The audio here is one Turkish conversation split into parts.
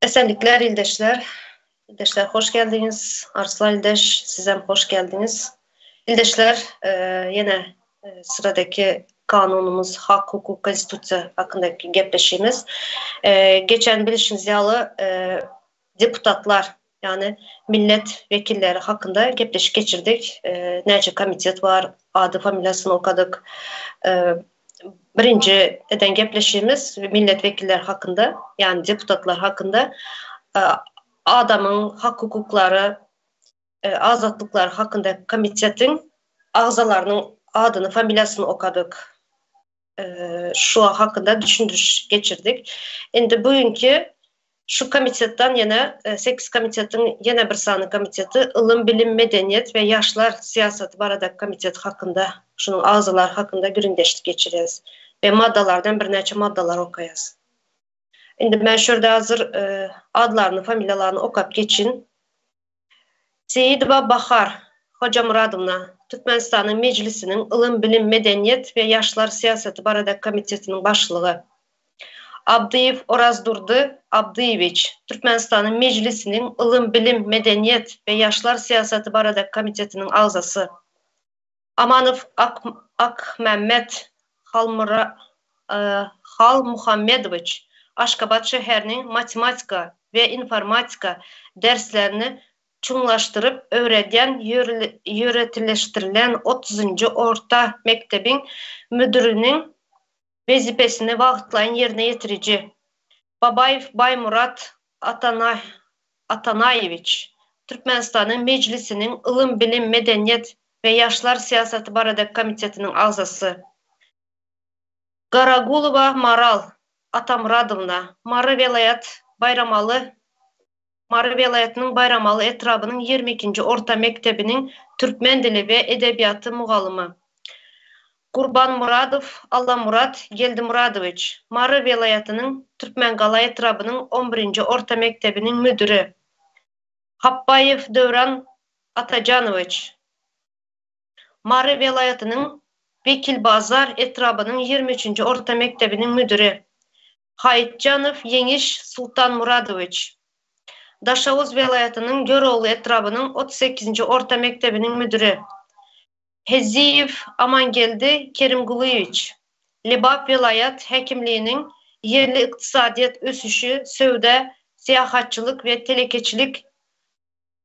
Esenlikler İldeşler. İldeşler hoş geldiniz. Arslan İldeş, sizem hoş geldiniz. İldeşler yine sıradaki kanunumuz hak, hukuk, konstitüsiya hakkındaki gepleşimiz. Geçen bilişiniz yalı deputatlar yani milletvekilleri hakkında gepleşik geçirdik. Nece komitet var, adı familyasını okadık. Birinci eden gepleşimiz milletvekiller hakkında yani deputatlar hakkında adamın hak hukukları, azatlıkları hakkında komitetin ağzalarının adını, familyasını okadık. Şu hakkında düşündürüş geçirdik. Şimdi bugünkü şu komitetten yine 8 komitetin yine bir sanı komiteti ılım, bilim, medeniyet ve yaşlar siyaseti baradaki komitet hakkında, şunun ağzalar hakkında göründeşlik geçireceğiz. Ve maddalardan bir neçe maddalar okuyacağız. Şimdi ben şurada hazır adlarını, familyalarını okuyup geçin. Seyidova Bahar Hocamuradovna, Türkmenistan'ın Meclisi'nin ılım, bilim, medeniyet ve yaşlar siyaseti baradaki komitetinin başlığı. Abdiyev Orazdurdu Abdiyeviç, Türkmenistan'ın Meclisi'nin ılım, bilim, medeniyet ve yaşlar siyaseti baradaki komitetinin ağzası. Amanov Akmehmet Hal Muhammedoviç, Aşkabat şehirinin matematika ve informatika derslerini çuңlaştırıp öğreten yöretiliştirilen 30. Orta Mektebin müdürünün vazifesini vakitlayın yerine getirici. Babayev Baymurat Atanayeviç, Türkmenistan'ın Meclisi'nin ılım, bilim, medeniyet ve yaşlar siyaseti baradaki komitetinin ağzası. Garagulova Maral Atamuradovna, Marı Velayetinin Bayramalı etrabının 22. Orta Mektebi'nin Türkmen Dili ve Edebiyatı muğalımı. Kurban Muradov Allamurat Geldimuradoviç, Marı Velayetinin Türkmengala etrabının 11. Orta Mektebi'nin müdürü. Habbayev Dövran Atacanoviç, Marı Velayetinin Vekilbazar etrabının 23. Orta Mektebi'nin müdürü. Hayitcanov Yeniş Sultan Muradoviç, Daşavuz Velayetinin Göroğlu etrabının 38. Orta Mektebi'nin müdürü. Heziyev Amangeldi Kerimguliyeviç, Lebap Velayet Hekimliğinin yerli iktisadiyet ösüşü, sövde, siyahatçılık ve telekeçilik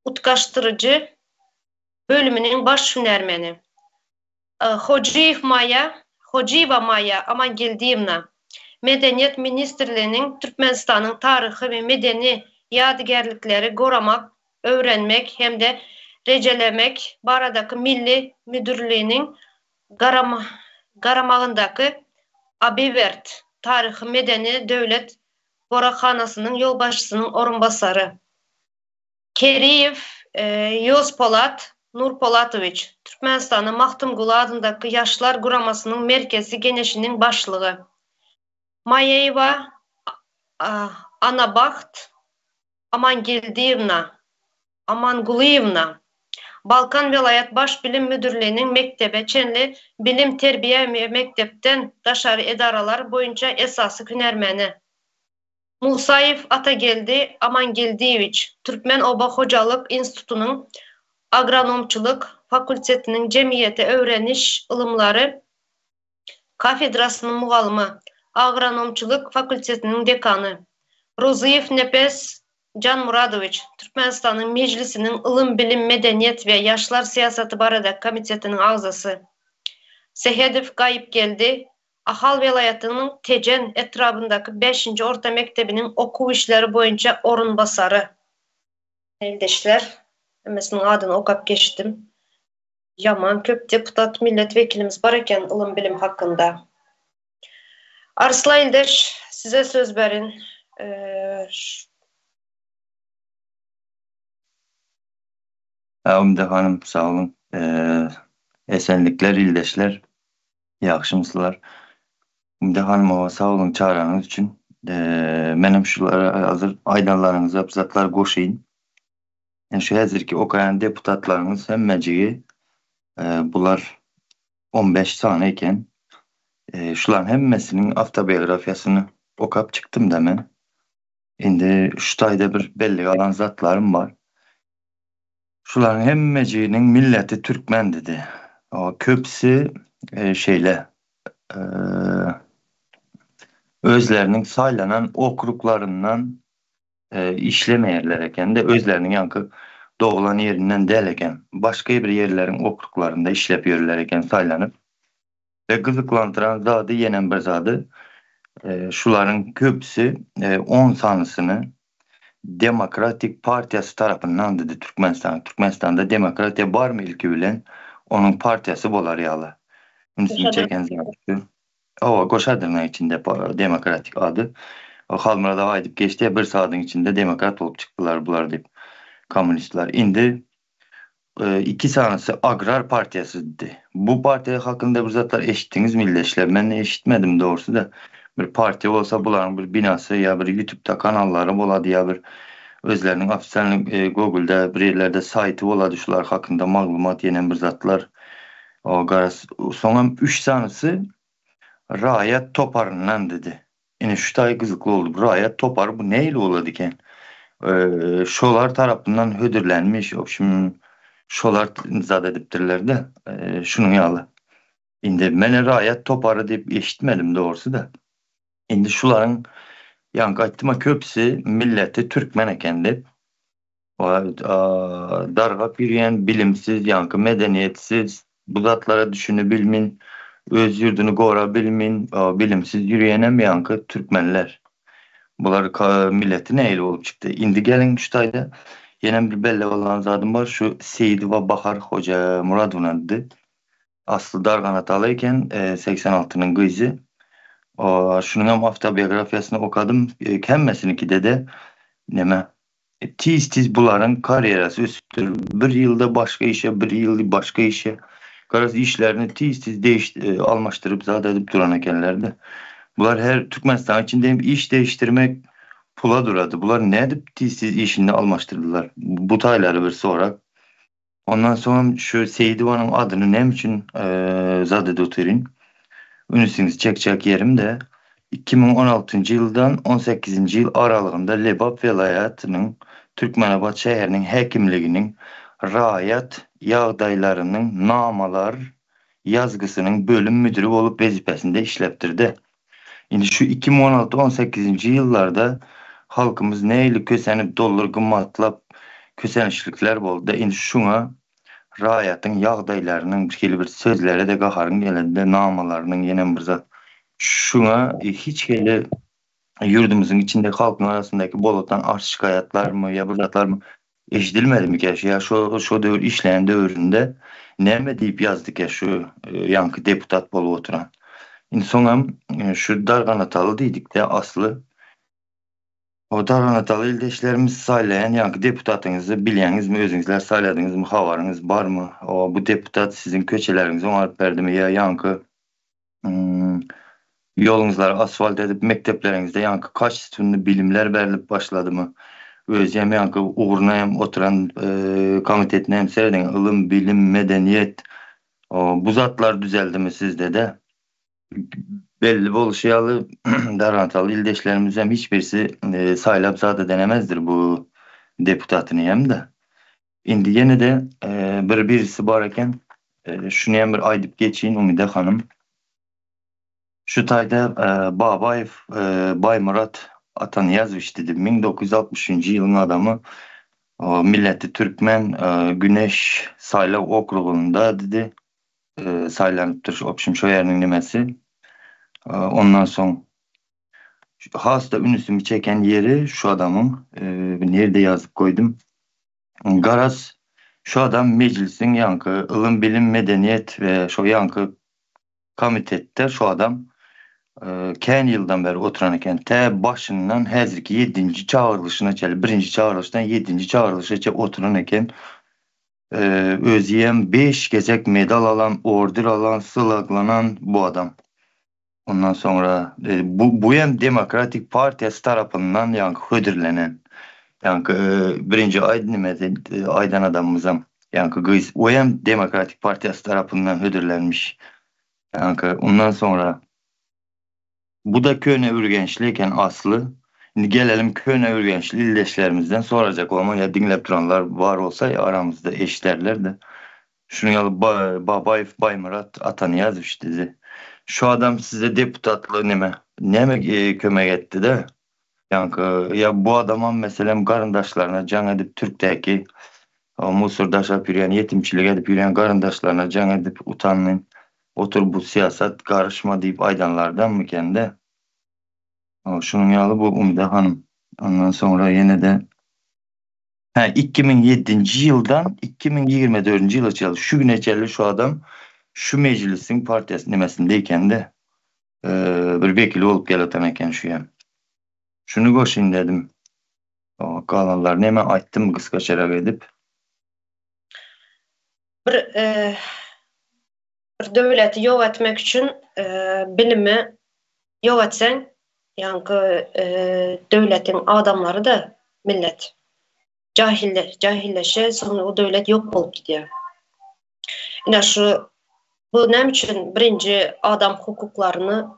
utkaştırıcı bölümünün baş hünermeni. Hociyeva Maya Amangeldiyevna, Medeniyet Ministerliğinin Türkmenistan'ın tarihi ve medeni yadigarlıkları korumak, öğrenmek hem de recelemek baradaki Milli Müdürlüğü'nün garamağındaki Abivert Tarihi Medeni Devlet Borakhanası'nın yolbaşısının orunbasarı. Keriyev Yozpolat Nurpolatoviç, Türkmenistan'ın Mahtumgulu adındaki Yaşlar Kuraması'nın merkezi genişinin başlığı. Mayeva Anabaht Amanguliyevna, Balkan Velayet Başbilim Müdürlüğü'nün mektebe Çenli Bilim Terbiye ve Mektepten Daşarı Edaralar boyunca esası hünermeni. Musayev Atageldi Amangeldiyeviç, Türkmen Oba Hocalık İnstitutu'nun Agronomçuluk Fakültetinin Cemiyete Öğreniş Ilımları Kafedrasının muğalımı, Agronomçuluk Fakültetinin dekanı. Roziyev Nepes Can Muradoviç, Türkmenistan'ın Meclisi'nin ılım, bilim, medeniyet ve yaşlar siyaseti baradaki komitetinin ağzası. Sehedev Gayip geldi, Ahal Velayetinin Tecen etrafındaki 5. Orta Mektebi'nin okul işleri boyunca orunbasarı. Eldeşler, emesinin adını okuyup geçtim. Yaman köp deputat milletvekilimiz barken ılım bilim hakkında. Arslan İldeş, size söz verin. Ümide Hanım sağ olun. Esenlikler İldeşler. Yaxşımsızlar. Ümide Hanım sağ olun çağıranız için. Benim şulara hazır aydanlarınızı abzatlar koşayım. Şu hazırki okuyan deputatlarımız hem meciyi bunlar 15 tane iken şuların hemmesinin avtobiyografyasını okuyup çıktım demen. Indi şu tayda bir belli alan zatlarım var. Şuların hemmecinin milleti Türkmen dedi. O köpsi şeyle e, özlerinin saylanan okruklarından işlemeyerlerken de özlerinin yankı doğulan yerinden deleken başka bir yerlerin okruklarında işlep yürürlerken saylanıp ve gızıklandıran zadı yenen bir zadı şuların köpsi 10 sanısını Demokratik Partiyası tarafından dedi Türkmenistan. Türkmenistan'da demokratiya var mı ilki bilen onun partiyası bolar yalı. Ünsünü Koşadır. çeken zadı. O Koşadırna içinde demokratik adı. O Halmıra'da aydıp geçti bir saatın içinde demokrat olup çıktılar bular deyip komünistler. İndi 2 tanesi Agrar Partiyası dedi. Bu parti hakkında bir zatlar eşittiniz mi illeşler? Ben eşitmedim doğrusu da bir parti olsa bunların bir binası ya bir YouTube'da kanalları boladı ya bir özlerinin ofisyal Google'da bir yerlerde saytı boladı şular hakkında maglumat yenen bir zatlar. O garas sonra 3 tanesi Rayet Topar'ından dedi. Yine şu tay kızıklı oldu. Bu Rayet Topar bu neyle oladı iken? Şolar tarafından hödürlenmiş. O şimdi şolar zat ediptirler de şunun yalı. Indi mene Rayet Topar'ı deyip eşitmedim doğrusu da. Indi şuların yankı ettima köpsi milleti Türkmen ekendi. Dargap yürüyen bilimsiz yankı medeniyetsiz bu zatlara düşünebilmin öz yurdunu koruyabilmin bilimsiz yürüyenem yankı Türkmenler. Bunlar milleti neyle olup çıktı. İndi gelin şu tayda yine bir belli olan zadım var. Şu Seyidi ve Bahar Hoca Muradov'un adı. Aslı Darganat alayken 86'nın kızı. Şunun hem autobiyografyasını okadım. Kemmesininki de neme. Tiz bunların kariyerası üstüdür. Bir yılda başka işe, bir yıl başka işe. Karası işlerini tiz almıştırıp zat edip duran ekenlerdi. Bunlar her Türkmenistan içinde iş değiştirmek pula duradı. Bunlar ne edip tiz işini almıştırdılar. Bu tayları bir sonra. Ondan sonra şu Seydivan'ın adını ne için zat edip oturayım. Ünüsünüz çekecek yerim de 2016 yıldan 18. yıl aralığında Lebap vilayetinin Türkmenabat şehrinin hekimliğinin raiyet yağdaylarının namalar yazgısının bölüm müdürü olup vazifesinde işleptirdi. Şimdi şu 2016-18. yıllarda halkımız neyle kösenip dolur gımmatlap kösenişlikler oldu. Şimdi şuna raiyatın yağdaylarının bir sözleri de qaharın gelende namalarının yenen bir zat. Şuna hiç hele yurdumuzun içinde halkın arasındaki bolotan arz şikayetler mi ya zatlar mı eşidilmedi mi ki ya şu dövür işleyen dövründe ne deyip yazdık ya şu yankı deputat bolu oturan. İnsanım şu Darganatalı dedik de aslı o Darganatalı ildeşlerimiz saylayan yankı deputatınızı bilyeniz mi özünüzler sayladınız mı havarınız var mı? Bu deputat sizin köçelerinizi onarıp verdi mi ya yankı hmm, yolunuzları asfalt edip mekteplerinizde yankı kaç sütunlu bilimler verilip başladı mı? Özlem yankı uğruna hem oturan komitetine hem seyredin ılım, bilim, medeniyet bu zatlar düzeldi mi sizde de? Belli bolşiyalı Darhantalı ildeşlerimiz hem hiçbirisi saylap zat denemezdir bu deputatını hem de. Indi yine de birisi bareken şunu hem bir aydıp geçeyim Umide Hanım. Şu tayda Babayev Bay Murat Ataniyazovich dedi. 1960. yılın adamı milleti Türkmen Güneş Saylak Okruğu'nda dedi saylanıptır. Opşum Şoyer'in nimesi. Ondan sonra hasta ünlüsümü çeken yeri şu adamın nerede yazıp koydum. Garaz şu adam meclisin yankı, ılım bilim medeniyet ve şu yankı komitette şu adam Ken yıldan beri oturan iken te başından hazırki 7. çağrılışına çeli. 1. çağrılıştan 7. çağrılışa oturan iken özüyem 5 gezek medal alan, ordur alan, sılaklanan bu adam. Ondan sonra bu hem Demokratik Partiyası tarafından yankı hödürlenen yankı birinci Aydan adamımızam yankı gıyız. O hem Demokratik Partiyası tarafından hödürlenmiş yankı. Ondan sonra bu da Köne Ürgençliyken aslı Şimdi gelelim köne örgençli ildeşlerimizden soracak olma ya dinlep duranlar var olsa ya aramızda eşlerler de. Şunu yalı Babayev Baymurat Atanı yazmış dizi. Şu adam size deputatlığı neme kömek etti de. Yankı ya bu adamın mesela karındaşlarına can edip Türk'teki o Musurdaşa yürüyen yetimçilik edip yürüyen karındaşlarına can edip utanmayın. Otur bu siyasat karışma deyip aydanlardan mı kendi? Şunun yalı bu Umide Hanım. Ondan sonra yine de 2007 yıldan 2024 yıla çalış. Şu güne çalış şu adam şu meclisin partiyası nimesindeyken de bir vekili olup geletemeken şu yani. Şunu koşayım dedim. O kalanlar neme açtım kıskaçarak edip. Bir, bir devleti yok etmek için bilimi yok etsen yani devletin adamları da millet cahilleşe sonra o devlet yok olup gidiyor. Yine bu ne için birinci adam hukuklarını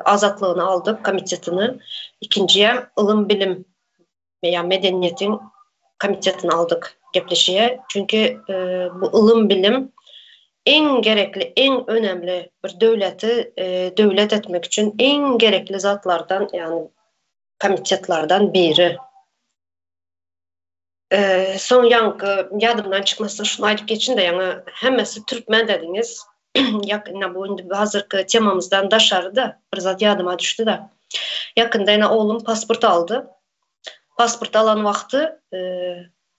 azatlığını aldık komitetini. İkinciye ılım bilim veya medeniyetin komitetini aldık gepleşiye. Çünkü bu ılım bilim en gerekli, en önemli bir devleti devlet etmek için en gerekli zatlardan yani komitetlerden biri. Son yankı yadımdan çıkmasın şunu ayıp geçin de yani hemmesi Türkmen dediniz. Yakında bu hazırki temamızdan daşardı. Bir zat yadıma düştü de. Yakında yine oğlum pasport aldı. Pasport alan vakti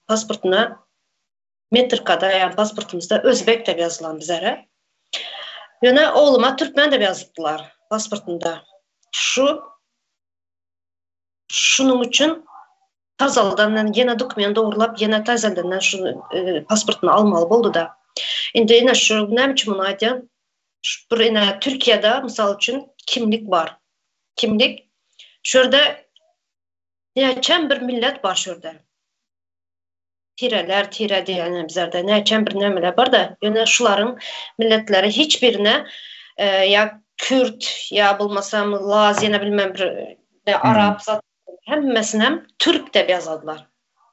pasportuna metrikada yani pasportumuzda Özbek de yazılan bizlere. Yani oğluma Türkmen de yazdılar pasportunda. Şunun için tazaldan yine dokumen doğrulap yine tazaldan şu pasportunu almalı oldu da. Şimdi yine şu ne biçim bunu aydan? Yine Türkiye'de misal için kimlik var. Kimlik. Şurada neçen bir millet var şurada. Tire diyen bizlerde neçen bir nemeler var da yine şuların milletleri hiçbirine ya Kürt ya bulmasam Laz yine bilmem bir Arap hemmesine Türk de yazdılar.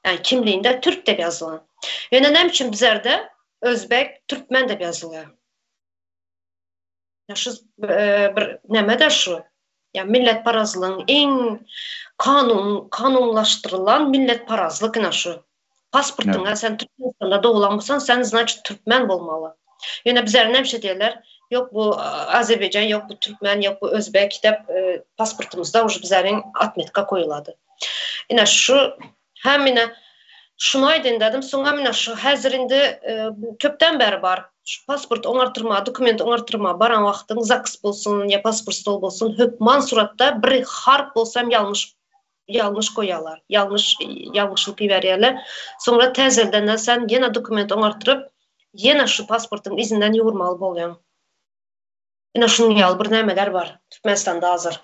Yani kimliğinde Türk de yazılan. Yani ne için bizlerde Özbek, Türkmen de yazılıyor. Ya şu bir neme de şu. Ya millet parazlığın en kanunlaştırılan millet parazlık şu. Pasportuna evet. Sen Türkmenistan'da doğulanmışsan sen значит Türkmen olmalı. Yani bizler ne şey diyorlar? Yok bu Azerbaycan, yok bu Türkmen, yok bu Özbek de pasportumuzda уже bizlerin atmetka koyuladı. Yine şu hem yine şunu aydın dedim. Sonra yine şu hazırında köpten beri var. Şu pasport onartırma, dokument onartırma baran vaktin zaks bolsun ya pasport stol bolsun hükman suratta bir harf bolsam yanlış koyarlar. Yanlışlık verirler. Sonra tezelden sen yine dokument onartırıp yine şu pasportun izinden yoğurmalı boluyorsun. Yine şunun yal bir nemeler var. Türkmenistan'da hazır.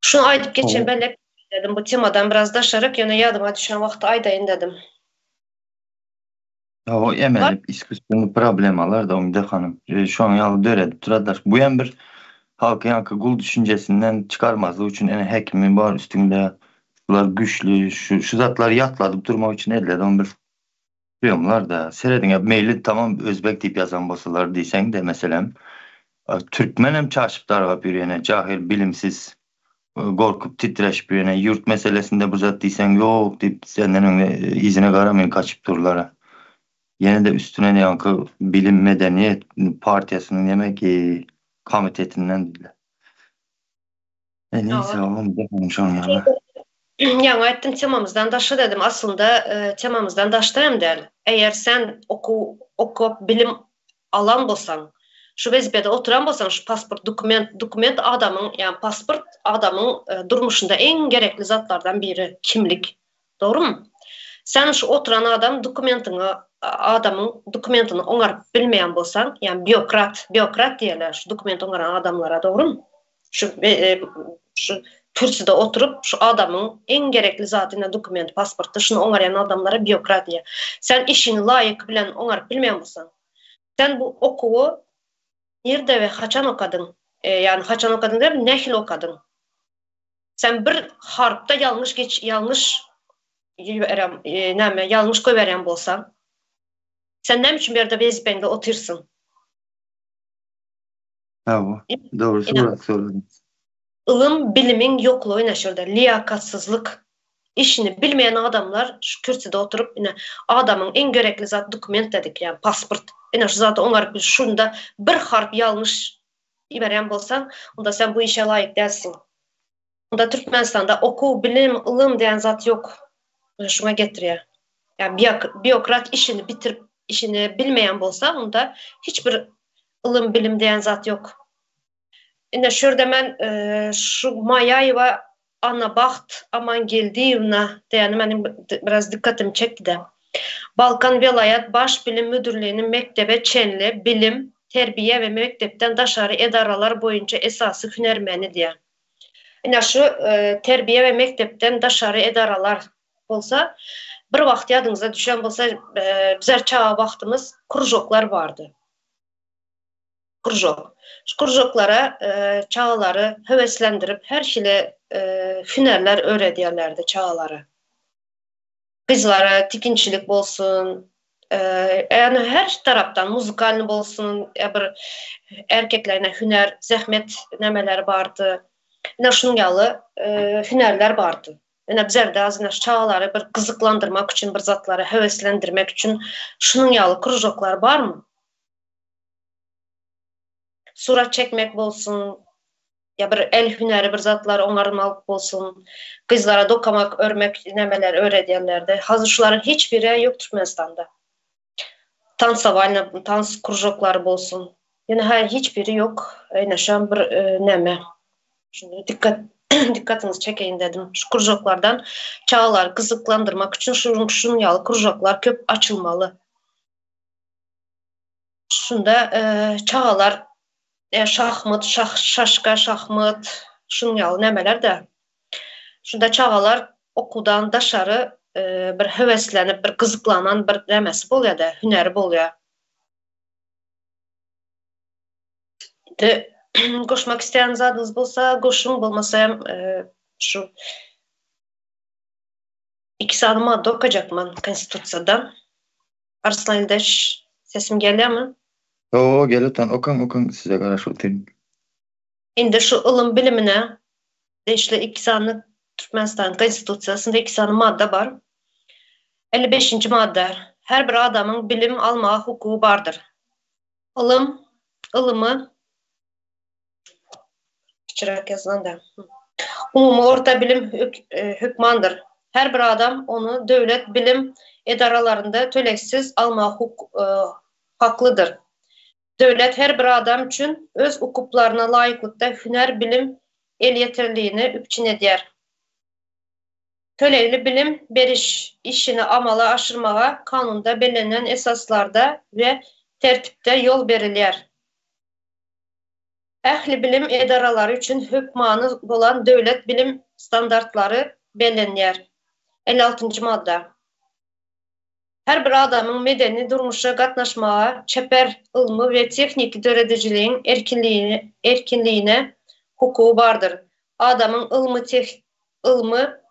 Şunu aydıp geçen ben dedim bu temadan biraz daşarak yani yadıma düşen vakti aydayın dedim. Ya o emelip iskusyonu problemalar da Umide Hanım. Şu an yalı döredip duradılar. Bu yan bir halkı yankı kul düşüncesinden çıkarmazlığı için en hekimi var üstünde. Şular güçlü, şu zatlar yatladıp durmak için elledi. On bir diyorlar da seyredin ya meyli tamam Özbek deyip yazan basılar diysen de mesela Türkmenem çarşıp darga bir yine cahil bilimsiz korkup titreş bir yine yurt meselesinde bu zat diysen yok deyip senden önüne izine karamayın kaçıp durlara. Yine de üstüne ne yankı bilim medeniyet partiyasının yemek komitetinden dediler. Neyse oğlum da konuşalım ya. Yani ettin temamızdan daşı dedim. Aslında temamızdan daştayım der. Eğer sen oku bilim alan bolsan, şu vaziyette oturan bolsan, şu pasport, dokument adamın, yani pasport adamın durmuşunda en gerekli zatlardan biri kimlik. Doğru mu? Sen şu oturan adamın dokumentini onarıp bilmeyen bolsan, yani bürokrat diyorlar şu dokument onaran adamlara, doğru mu? Şu kürsüde oturup şu adamın en gerekli zatına dokument, pasportu şunu onarayan adamlara bürokrat diye. Sen işini layık bilen onarıp bilmeyen bolsan, sen bu okuvu nerede ve kaçan okudun? Yani kaçan okudun değil mi? Nehil okudun? Sen bir harpta yanlış yanlış koyveren bolsan, sen ne için bir yerde vazifende otursun? Ha bu. Doğrusu İnan, burası söyledin. ılım bilimin yokluğu yine şurada, liyakatsızlık. İşini bilmeyen adamlar şu kürsüde oturup yine adamın en gerekli zat dokument dedik yani pasport. Yine şu zatı onlar şunda bir harp yanlış iberen bolsan, onda sen bu işe layık değilsin. Onda Türkmenistan'da oku, bilim, ılım diyen zat yok. Şuna getiriyor. Yani biyokrat işini bitirip işini bilmeyen bolsa onda hiçbir ılım bilim diyen zat yok. Yine şurada ben şu Mayayeva Anna Baht Aman Geldiğine yani benim biraz dikkatimi çekti de. Balkan Velayet Baş Bilim Müdürlüğü'nün mektebe çenli bilim, terbiye ve mektepten daşarı edaralar boyunca esası hünermeni diye. Yine şu terbiye ve mektepten daşarı edaralar olsa bir vaxt yadınıza düşen bolsa bizler çağa vaxtımız krujoklar vardı. Krujok. Şu krujoklara çağları heveslendirip her şeyle hünerler öğrediyorlardı çağları. Kızlara tikinçilik bolsun, yani her taraftan muzikalini bolsun, bir erkeklerine hüner, zahmet nemeler vardı. Yine şunun yalı hünerler vardı. Yine bizler de az çağları bir kızıklandırmak için, bir zatları heveslendirmek için şunun yalı krujoklar var mı? Surat çekmek bolsun, ya bir el hüneri bir zatlar onarılmalık bolsun, kızlara dokamak, örmek nemeler öğrediyenlerde. Hazır şuların hiçbiri yok Türkmenistan'da. Dans krujokları bolsun. Yani hayır hiçbiri yok. Yine şu an bir neme. Şimdi dikkatinizi çekeyim dedim. Şu krujoklardan çağlar kızıklandırmak için şunun yalı krujoklar köp açılmalı. Şunda çağlar şahmat, şaşka, şahmat, şunun yalı nemeler de. Şunda çağlar okudan daşarı bir heveslenip, bir kızıklanan bir nemesi bol ya da hüneri bol ya. De, koşmak isteyen zadınız bolsa, koşun bolmasa şu iki adım madde okuyacakman konstitusiyadan. Arslan İldeş sesim geliyor mu? Oo gelitan okan size karşı oturayım. Şimdi şu ılım bilimine de işte iki tane Türkmenistan konstitusiyasında iki tane madde var. 55. madde. Her bir adamın bilim alma hukuku vardır. Ilımı çırak yazılan da. Umumu orta bilim hükmandır. Her bir adam onu devlet bilim idaralarında töleksiz alma haklıdır. Devlet her bir adam için öz hukuklarına layıklıkta hüner bilim el yetirliğini üpçün eder. Tölevli bilim beriş işini amala aşırmağa kanunda belirlenen esaslarda ve tertipte yol verilir. Ehli bilim idaraları için hükmanı olan devlet bilim standartları belirlenir. 56. madde. Her bir adamın medeni durmuşa katnaşmağa, çeper ilmi ve teknik öğreticiliğin erkinliğine hukuku vardır. Adamın ilmi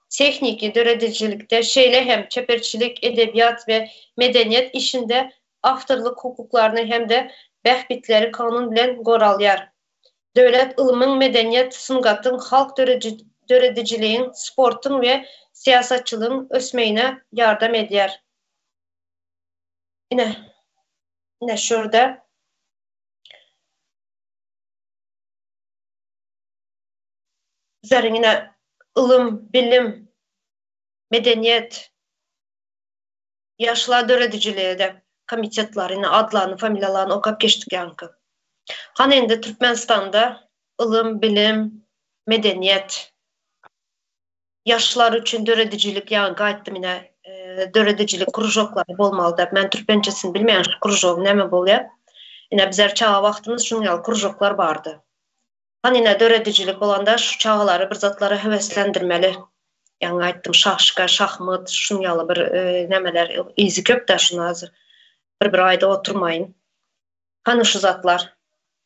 tekniki öğreticilikte şeyle hem çeperçilik, edebiyat ve medeniyet işinde avtorluk hukuklarını hem de behbitleri kanun bilen goralyar. Devlet ilmin, medeniyet, sungatın, halk öğreticiliğin, sportun ve siyasetçiliğin ösmeyine yardım eder. Yine şurada bizlerin yine ilim, bilim, medeniyet, yaşlar öğreticiliği de komitetler, adlarını, familyalarını okuyup geçtik yankı. Hani indi Türkmenistan'da ilim, bilim, medeniyet, yaşlar üçün öğreticilik yankı aytdım yine öğreticilik krujokları bolmalı da. Ben Türkmencesini bilmeyen şu krujok neme boluyor. Yine bizler çağa vaxtımız şunun yalı krujoklar vardı. Hani yine öğreticilik olanda şu çağları bir zatları heveslendirmeli. Yani aytdım şahşka, şahmat, şunun yalı bir nemeler, izi köp de şunu hazır. Bir ayda oturmayın. Hani şu zatlar,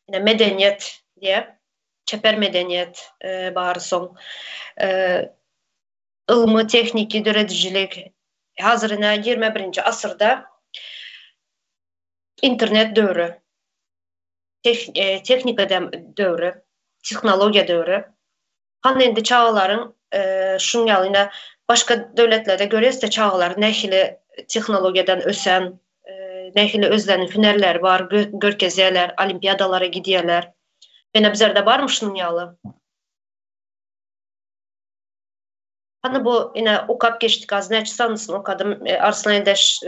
yine medeniyet diye. çeper medeniyet bar son. Ilmı, tekniki, döredicilik. Hazırına 21. asırda internet dövrü, teknika dövrü, teknologiya dövrü. Han endi çağların şun ýalyna başga döwletlerde görýäs-de çağlar nähili teknologiýadan ösen, nähili özleriniň hünerleri bar, görkezýärler, olimpiadalara gidýärler. Ene bizlerde barmy şunun ýaly? Hani bu yine okap geçtik az neçe sanısın okadım. Arslan Endeş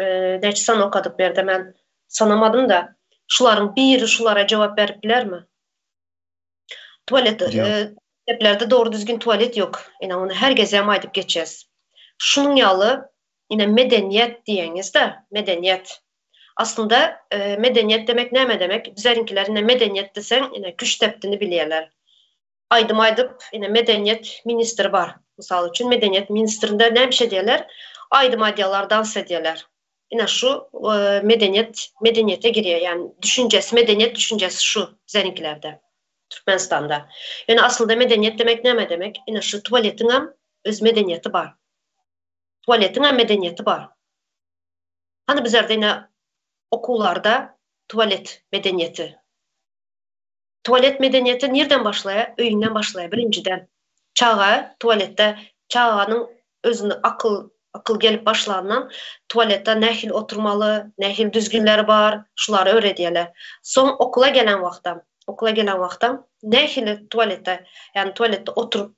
neçe san okadık berde men sanamadım da. Şuların biri şulara cevap verip biler mi? Tuvalet, Yok. deplerde doğru düzgün tuvalet yok. Yine onu her geze aydıp geçeceğiz. Şunun yalı yine medeniyet diyeniz de medeniyet. Aslında medeniyet demek ne demek? Bizlerinkiler yine medeniyet desen yine güç tepdini bilýärler. Aydım aydıp yine medeniyet ministri var. Misal üçün medeniyet ministerinde ne bir şey diyorlar? Aydım aydiyalar dans ediyorlar. Yine şu medeniyete giriyor. Yani düşüncesi, medeniyet düşüncesi şu bizlerinkilerde. Türkmenistan'da. Yani aslında medeniyet demek ne demek? Yine şu tuvaletin hem öz medeniyeti var. Tuvaletin hem medeniyeti var. Hani bizlerde yine okullarda tuvalet medeniyeti. Tuvalet medeniyeti nereden başlaya? Öýünden başlaya birinciden. Çağa, tuvalette çağanın özünü akıl gelip başlandan tuvalette nähil oturmalı, nähil düzgünleri var, şuları öğredýärler. Son okula gelen wagtam nähil tuvalette, yani tuvalette oturup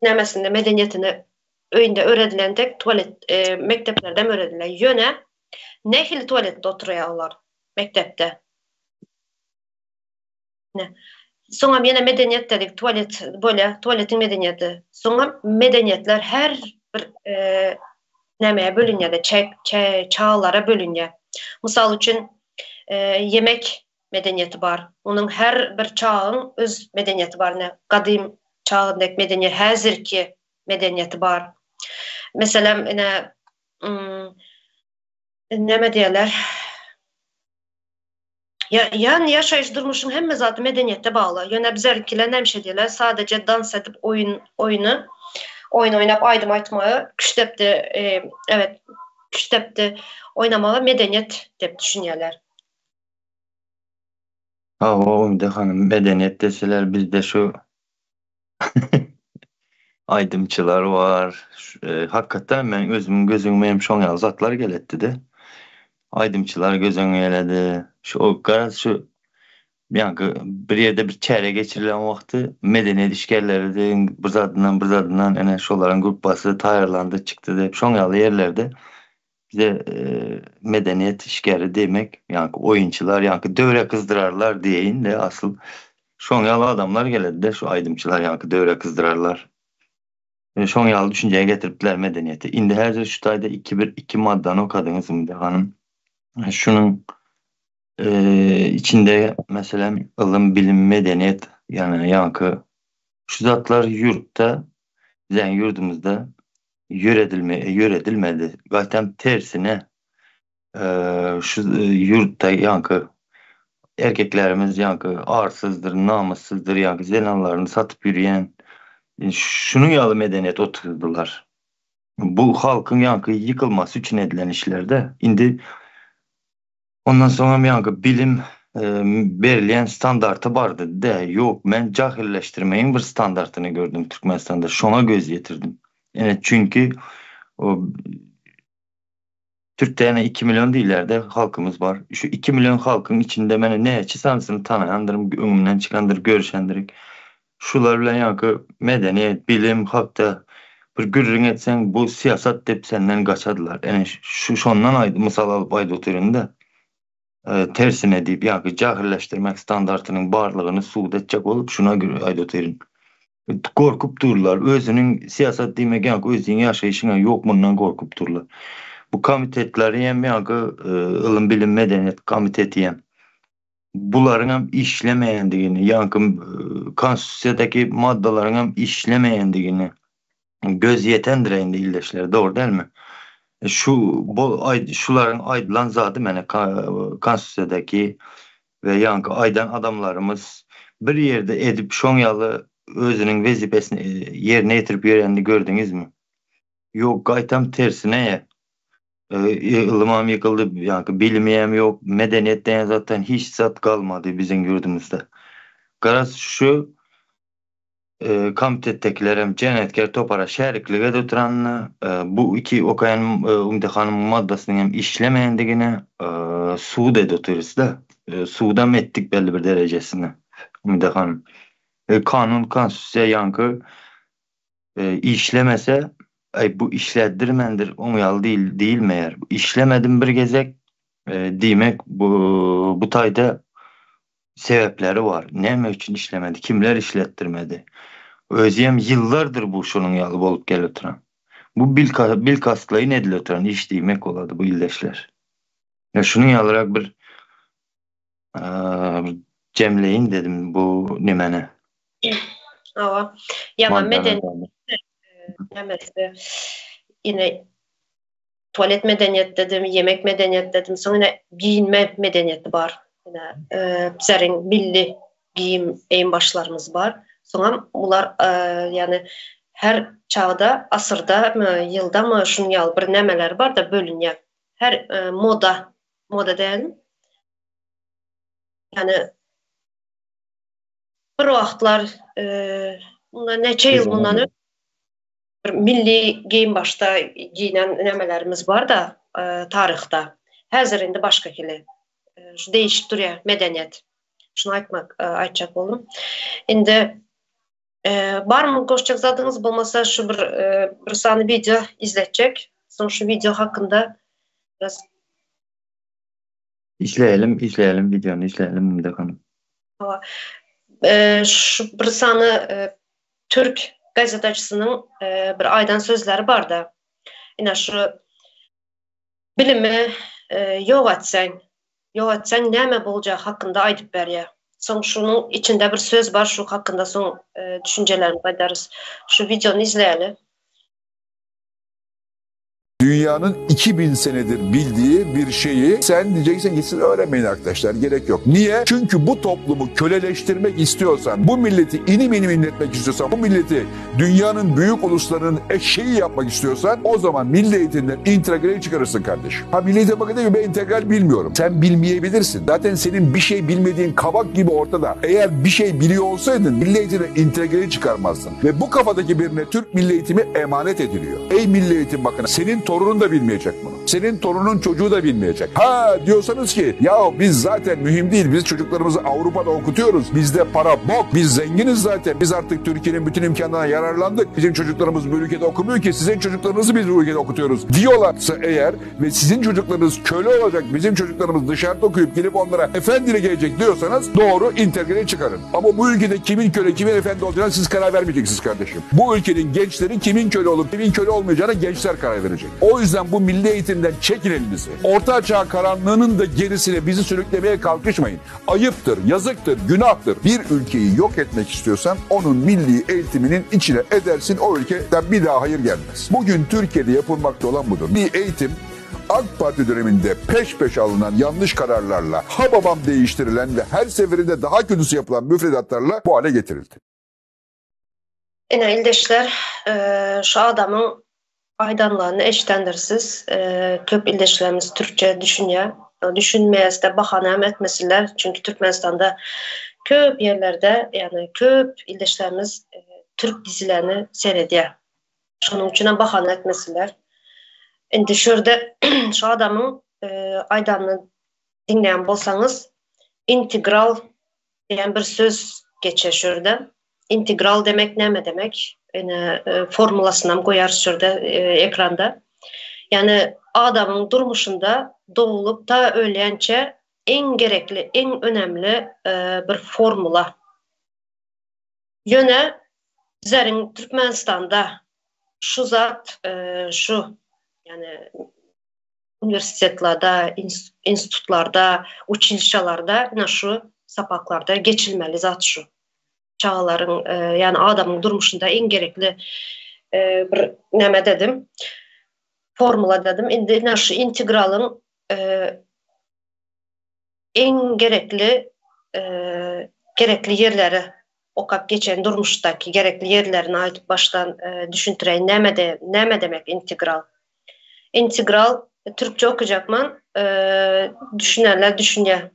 nämesinde medeniyetini öýünde öğredilendek tuvalet mekteplerden öğrediler. Ýöne nähil tuvalette oturýarlar mektepte. Ne? Soňra ýene medeniyet dedik, tuvaletin medeniyeti. Soňra medeniyetler her bir nämeýe bölünýär, çağlara bölünýär. Mysal üçin yemek medeniyeti bar. Onuň her bir çağın öz medeniyeti bar. Gadym çağındaky medeniyet, häzirki medeniyeti bar. Meselem näme diýerler? Yani yaşayış durmuşun hemme zatı medeniyette bağlı. Yöne bizerkiler ne bir şey diyorlar. Sadece dans edip oyun oynap aydım aytmağı küçtepti oynamağı medeniyet dep düşünýärler. O hanım medeniyet deseler bizde şu aydımçılar var. Hakikaten ben özümün gözüme hem şoň ýaly zatlar geletdi de. Aydımçılar gözüňe geledi. Şu bir yerde bir çäre geçirilen wagty medeniyet işgärleri bir zadydan ene şolaryň gruppasy taýýarlandy çykdy dep şoň ýaly ýerlerde bize medeniyet işgäri demek oyunçular döwre kızdırarlar diýeýin de asıl şoň ýaly adamlar geledi de şu aydımçılar döwre kızdırarlar. Şoň ýaly düşünjeye getiripdiler medeniyeti. Indi her şu taýda 2 maddany okadyňyz hanım. Şunun içinde mesela ılım, bilim, medeniyet şu zatlar yurtta, bizden yurdumuzda yöredilmedi. Zaten tersine şu yurtta erkeklerimiz arsızdır, namussuzdur, zelanlarını satıp yürüyen şunun ýaly medeniyet oturdular. Bu halkın yıkılması için edilen işlerde indi ondan sonra bilim berilen standartı bardı de yok men cahilleştirmeyin bir standartını gördüm Türkmenistan'da şona göz getirdim. Yani çünkü o Türk'te 2 milyon değillerde halkımız var. Şu 2 milyon halkın içinde beni ne sansını tanıyandır, öňümden çıkandır, görüşendir. Şular bilen medeniyet, bilim, hakta bir gürrüň etsen bu siyasat dep senden gaçadylar. Yani şondan mysal alıp aýdy oturýanda tersine diýip jahilleşdirmek standartynyň barlygyny suwd etjek bolup şuna göre aýdy oturýan. Korkup durlar. Özünün siyasat diýmek özüň ýaşaýyşyna ýok mundan korkup durlar. Bu komitetleri hem ılım bilim medeniyet komiteti hem buların hem işlemeýändigini konstitusiýadaky maddalaryň hem işlemeýändigini göz yetendireýän illeşler. Doğru değil mi? Şuların aydılan zatı mene konstitusiýadaky ve aydan adamlarımız bir yerde edip şoň ýaly özüniň wezipesini ýerine ýetirip ýörenini gördüňizmi? Yok, gaýtam tersine. Ilymam ýykyldy, ýa-ni bilmeýem ýok, medeniýet diýen zatdan hiç zat galmady biziň ýurdumyzda. Garas şu komitetdekiler hem Cennetker Topara şeriklige de oturanny, bu iki okayan umdahanyň maddasynyň hem işlemeýändigine suud edip oturysda. Suudam etdik belli bir derejesine. Umdahan kanun konstitusiýa ýankı işlemese bu işleddirmendir, oňýaly değil meýer. İşlemedim bir gezek diýmek bu taýda sebepleri var. Näme üçin işlemedi? Kimler işlettirmedi? Özüýem ýyllardyr bu şonuň ýaly bolup gelip oturan. Bu bilkastlaýyn edilip oturan iş diýmek bolady bu ildeşler. Ya şunuň ýalyrak bir cemleyin dedim bu nimene. Ava. Ýa medeniýet demesi yine tuvalet medeniyeti dedim, yemek medeniyeti dedim. Sonra giyinme medeniyeti var. Yine bizlerin milli giyim en başlarımız var. Sonra bunlar yani her çağda, asırda mı, yılda mı şunun yalı bir nemeler var da bölünýär. Her moda diyelim. Yani bir wagtlar bundan neçe yıl bundan milli giyim başta giyinen nemelerimiz var da tarihta. Hazır indi başka kili. Şu değişik duruyor medeniyet. Şunu aytacak oldum. Indi var mı koşacak zadınız bulmasa şu bir sani video izletecek. Sonra şu video hakkında biraz İzleyelim videonu izleyelim bakalım. Şu bir sani Türk gazetacısının bir aydan sözleri var da yine şu bilimi yok etsen näme bolacak hakkında aytıp berýär. Soň şunun içinde bir söz var, şu hakkında soň düşüncelerimi paydarız. Şu videonu izleyelim. Dünyanın 2000 senedir bildiği bir şeyi sen diyeceksin ki siz öğrenmeyin arkadaşlar, gerek yok. Niye? Çünkü bu toplumu köleleştirmek istiyorsan, bu milleti inim inletmek istiyorsan, bu milleti dünyanın büyük uluslarının eşeği yapmak istiyorsan o zaman milli eğitimden integrali çıkarırsın kardeşim. Ha, milli eğitim bakın ben integral bilmiyorum. Sen bilmeyebilirsin. Zaten senin bir şey bilmediğin kabak gibi ortada. Eğer bir şey biliyor olsaydın milli eğitimden integrali çıkarmazdın. Ve bu kafadaki birine Türk milli eğitimi emanet ediliyor. Ey milli eğitim bakın, senin torunun da bilmeyecek bunu. Senin torunun çocuğu da bilmeyecek. Ha diyorsanız ki ya biz zaten mühim değil. Biz çocuklarımızı Avrupa'da okutuyoruz. Bizde para bok. Biz zenginiz zaten. Biz artık Türkiye'nin bütün imkanlarına yararlandık. Bizim çocuklarımız bu ülkede okumuyor ki sizin çocuklarınızı biz bu ülkede okutuyoruz diyorlarsa eğer ve sizin çocuklarınız köle olacak, bizim çocuklarımız dışarıda okuyup gelip onlara efendiyle gelecek diyorsanız doğru integrali çıkarın. Ama bu ülkede kimin köle kimin efendi olacağına siz karar vermeyeceksiniz kardeşim. Bu ülkenin gençleri kimin köle olup kimin köle olmayacağına gençler karar verecek. O yüzden bu milli eğitimden çekin elinizi. Orta Çağ karanlığının da gerisine bizi sürüklemeye kalkışmayın. Ayıptır, yazıktır, günahtır. Bir ülkeyi yok etmek istiyorsan onun milli eğitiminin içine edersin, o ülkeden bir daha hayır gelmez. Bugün Türkiye'de yapılmakta olan budur. Bir eğitim AK Parti döneminde peş peşe alınan yanlış kararlarla, hababam değiştirilen ve her seferinde daha kötüsü yapılan müfredatlarla bu hale getirildi. Yine ildeşler şu adamın aydanlarını eşitlendirsiz. Köp ildeşlerimiz Türkçe düşünüyor. Düşünmeyez de bahane etmesinler. Çünkü Türkmenistan'da köp yerlerde yani köp ildeşlerimiz Türk dizilerini seyrediyor. Şunun için bahane etmesinler. Şimdi şurada şu adamın aydanını dinleyen bolsanız integral diyen bir söz geçer şurada. İntegral demek ne demek? Yani formulasından koyar şurada ekranda. Yani adamın durmuşunda doğulup da öleyençe en gerekli, en önemli bir formula. Yöne bizlerin Türkmenistan'da şu zat, şu yani üniversitelerde, institutlarda, uçilişalarda, şu sapaklarda geçilmeli zat şu. Çağların yani adamın durmuşunda en gerekli bir neme dedim, formula dedim. Indi şu integralın en gerekli gerekli yerleri okap geçen durmuştaki gerekli yerlerini aytıp baştan düşüntüreyin. Neme demek integral? İntegral Türkçe okuyacakman düşünenler düşünce.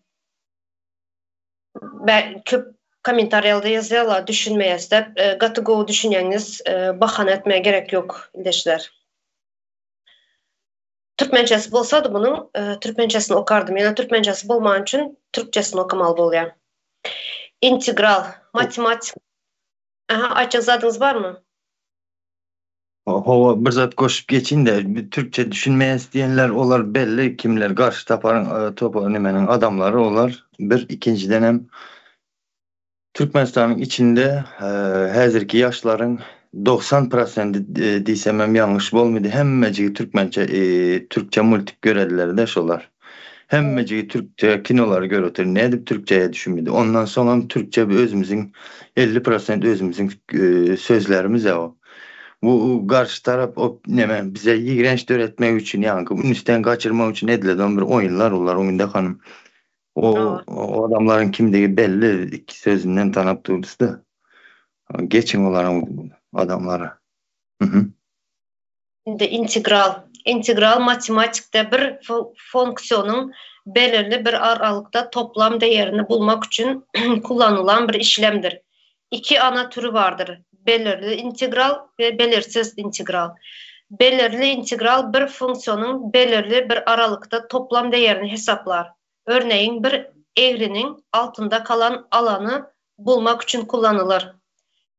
Ben köp komentariyalda yazıyorlar düşünmeyez de gatıgoğu düşünyeniz bahane etmeye gerek yok ildeşler. Türkmençesi bolsaydı bunun Türkmençesini okardım. Yani Türkmençesi bolman için Türkçesini okumalı bolýar. İntegral, matematik. Aha, açıkladınız var mı? Hova bir zat koşup geçin de bir Türkçe düşünmeye isteyenler olar belli, kimler karşı taparın topu nimenin adamları olar. Bir ikinci dönem Türkmenistan'ın içinde hazırki yaşların 90% diysem yanlış bolmadı. Hemmeci Türkçe multip görediler de şolar. Hemmeci Türkçe kinoları görütür. Ne edip Türkçe'ye düşünmedi. Ondan sonra Türkçe bir özümüzün 50% özümüzün sözlerimiz ya o. Bu karşı taraf bize iğrenç öğretmek için yani bunun üstten kaçırmak için edilen bir oyunlar olar. Oyunda hanım. O adamların kimliği belli, iki sözünden tanıp durdusu da. Geçin olan adamlara. Şimdi integral matematikte bir fonksiyonun belirli bir aralıkta toplam değerini bulmak için kullanılan bir işlemdir. İki ana türü vardır. Belirli integral ve belirsiz integral. Belirli integral bir fonksiyonun belirli bir aralıkta toplam değerini hesaplar. Örneğin bir eğrinin altında kalan alanı bulmak için kullanılır.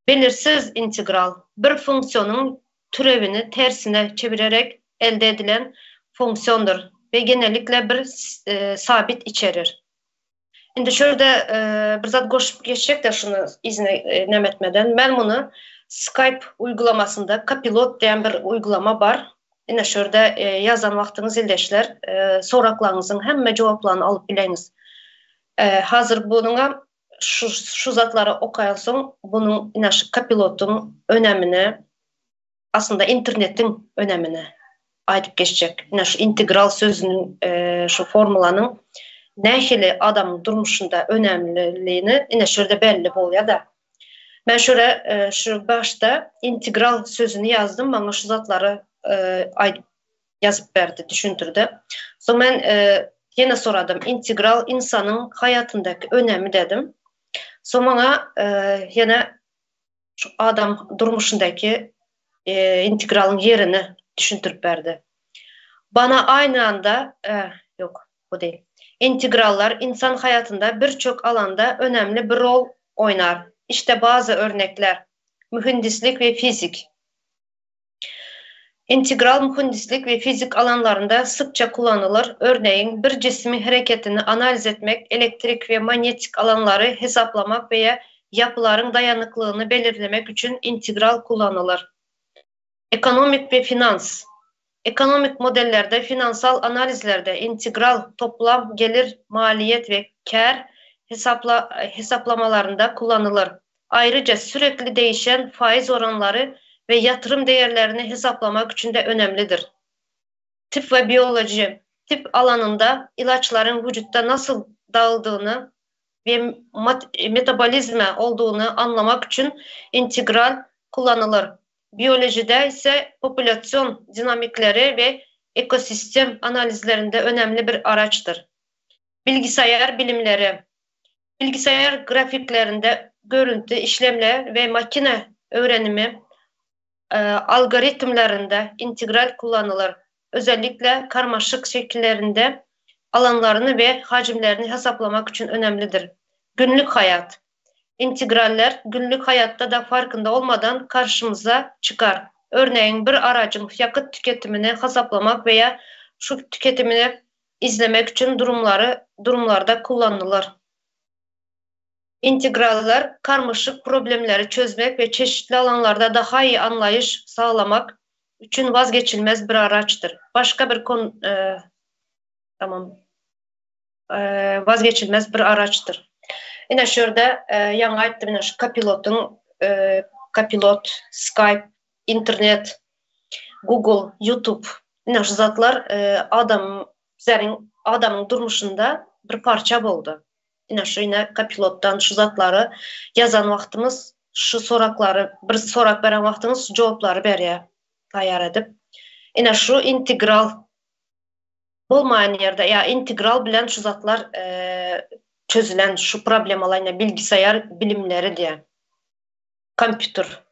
Belirsiz integral bir fonksiyonun türevini tersine çevirerek elde edilen fonksiyondur ve genellikle bir sabit içerir. Şimdi şurada bir zat koşup geçecek de şunu izne nemetmeden. Ben bunu Skype uygulamasında Copilot diyen bir uygulama var. Yine şurada yazan vaktiniz ildeşler soraklarınızın hemme cevaplarını alıp bileniz. Hazır bununla şu zatları okayan son bunun yine şu Copilot'un önemini aslında internetin önemini aytıp geçecek. Yine şu integral sözünün şu formulanın nehili adam durmuşunda önemliliğini yine şurada belli bolýar da. Ben şöyle şu başta integral sözünü yazdım. Bana şu zatları yazıp verdi, düşündürdü. Sonra ben yine soradım. İntegral insanın hayatındaki önemi dedim. Sonra yine şu adam durmuşundaki integralın yerini düşündürüp verdi. Bana aynı anda yok bu değil. İntegrallar insan hayatında birçok alanda önemli bir rol oynar. İşte bazı örnekler. Mühendislik ve fizik. İntegral mühendislik ve fizik alanlarında sıkça kullanılır. Örneğin bir cismin hareketini analiz etmek, elektrik ve manyetik alanları hesaplamak veya yapıların dayanıklılığını belirlemek için integral kullanılır. Ekonomik ve finans. Ekonomik modellerde, finansal analizlerde integral toplam gelir, maliyet ve kar hesaplamalarında kullanılır. Ayrıca sürekli değişen faiz oranları ve yatırım değerlerini hesaplamak için de önemlidir. Tıp ve biyoloji. Tıp alanında ilaçların vücutta nasıl dağıldığını ve metabolizma olduğunu anlamak için integral kullanılır. Biyolojide ise popülasyon dinamikleri ve ekosistem analizlerinde önemli bir araçtır. Bilgisayar bilimleri. Bilgisayar grafiklerinde görüntü işlemler ve makine öğrenimi algoritmlerinde integral kullanılır. Özellikle karmaşık şekillerinde alanlarını ve hacimlerini hesaplamak için önemlidir. Günlük hayat. İntegraller günlük hayatta da farkında olmadan karşımıza çıkar. Örneğin bir aracın yakıt tüketimini hesaplamak veya şu tüketimini izlemek için durumlarda kullanılır. İntegraller karmaşık problemleri çözmek ve çeşitli alanlarda daha iyi anlayış sağlamak için vazgeçilmez bir araçtır. Başka bir konu vazgeçilmez bir araçtır. Yine şurada yana aytdım şu Copilot'un Copilot, Skype, internet, Google, YouTube yine şu zatlar adamın durmuşunda bir parça oldu. Yine şu yine kapilottan şu zatları yazan vaxtımız şu sorakları bir sorak veren vaxtımız şu cevapları beriye tayar edip. Yine şu integral olmayan yerde ya integral bilen şu zatlar çözülen şu problemalarına bilgisayar bilimleri diye. Kompüter,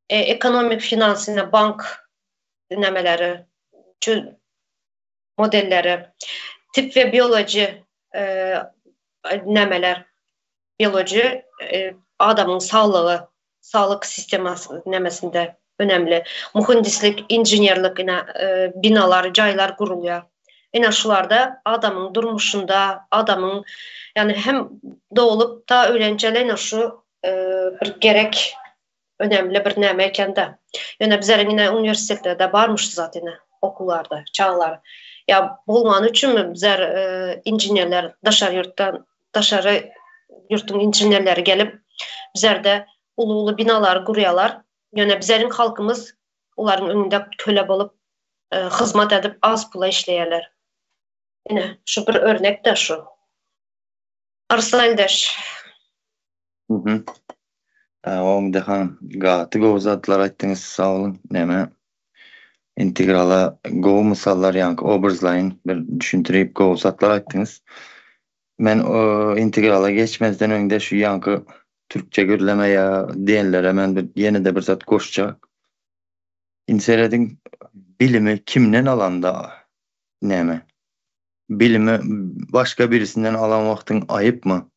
ekonomik finansine bank dinlemeleri, modelleri, tip ve biyoloji dinlemeler, biyoloji adamın sağlığı, sağlık sisteması dinlemesinde önemli. Mühendislik, injinerlik binalar, caylar kuruluyor. Yine şularda adamın durmuşunda, adamın yani hem doğulup da öğrencilerine şu bir gerek önemli bir näme de. Yani bizlerin yine üniversitelerde varmış zaten okullarda, çağlar. Ya bulman için mi bizler injinerler dışarı yurtun injinerleri gelip bizlerde ulu binalar kuruyorlar. Yani bizlerin halkımız onların önünde köle bolup hizmet edip az pula işleyerler. Yine şu bir örnek de şu. Arsaldeş. Tamam dehan gatı gozatlar ayttınız sağ olun. Neme integrala go misallar yankı obrazlayın bir düşüntürüp gozatlar ayttınız. Men o integrala geçmezden önce şu yankı Türkçe gürleme ya diyenlere men bir yeni de bir zat koşacak. İnseredin bilimi kimden alanda neme? Bilimi başka birisinden alan vaktin ayıp mı?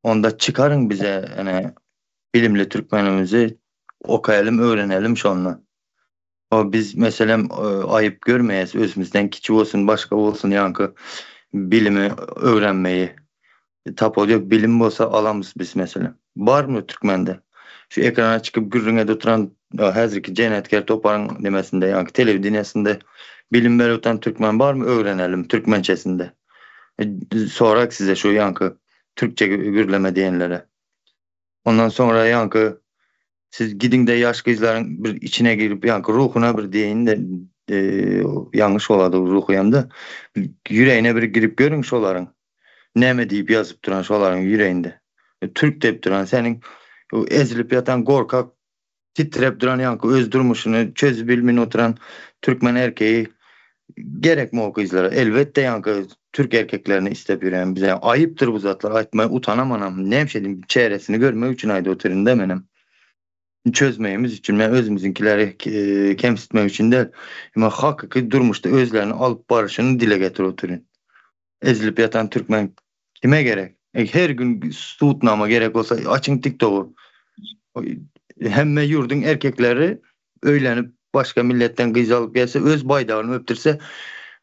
Onda çıkarın bize yani bilimli Türkmenimizi okuyalım, öğrenelim şonla. O biz mesela ayıp görmeyiz. Özümüzden küçük olsun, başka olsun yankı bilimi öğrenmeyi. Tap oluyor. Bilim olsa alamız biz mesela. Var mı Türkmen'de? Şu ekrana çıkıp gürrüne de oturan hazırki Cennetker Topar'ın demesinde yankı televizyonda bilim veren Türkmen var mı? Öğrenelim Türkmençesinde. Sorak size şu yankı Türkçe gürleme diyenlere. Ondan sonra yankı siz gidin de yaş kızların bir içine girip yankı ruhuna bir deyin de yanlış oladı ruhu yanında yüreğine bir girip görün şoların neme deyip yazıp duran şoların yüreğinde. Türk deyip duran senin ezilip yatan korkak titrep duran yankı öz durmuşunu çözüp bilmin oturan Türkmen erkeği gerek mi o kızlara? Elbette yankı Türk erkeklerini istemiyor yani bize. Ayıptır bu zatlar. Aytmaya utanamanam. Ne şeydim çehresini görmek için ayda oturun demenim. Çözmeyimiz için ben özümüzünkileri kemsitmek için de ama hakiki durmuştu özlerini alıp barışını dile getir oturun. Ezilip yatan Türkmen kime gerek? Her gün suutnama gerek olsa açın TikTok'u. Hemme yurdun erkekleri öğlenip başka milletten kız alıp gelse öz baydağını öptürse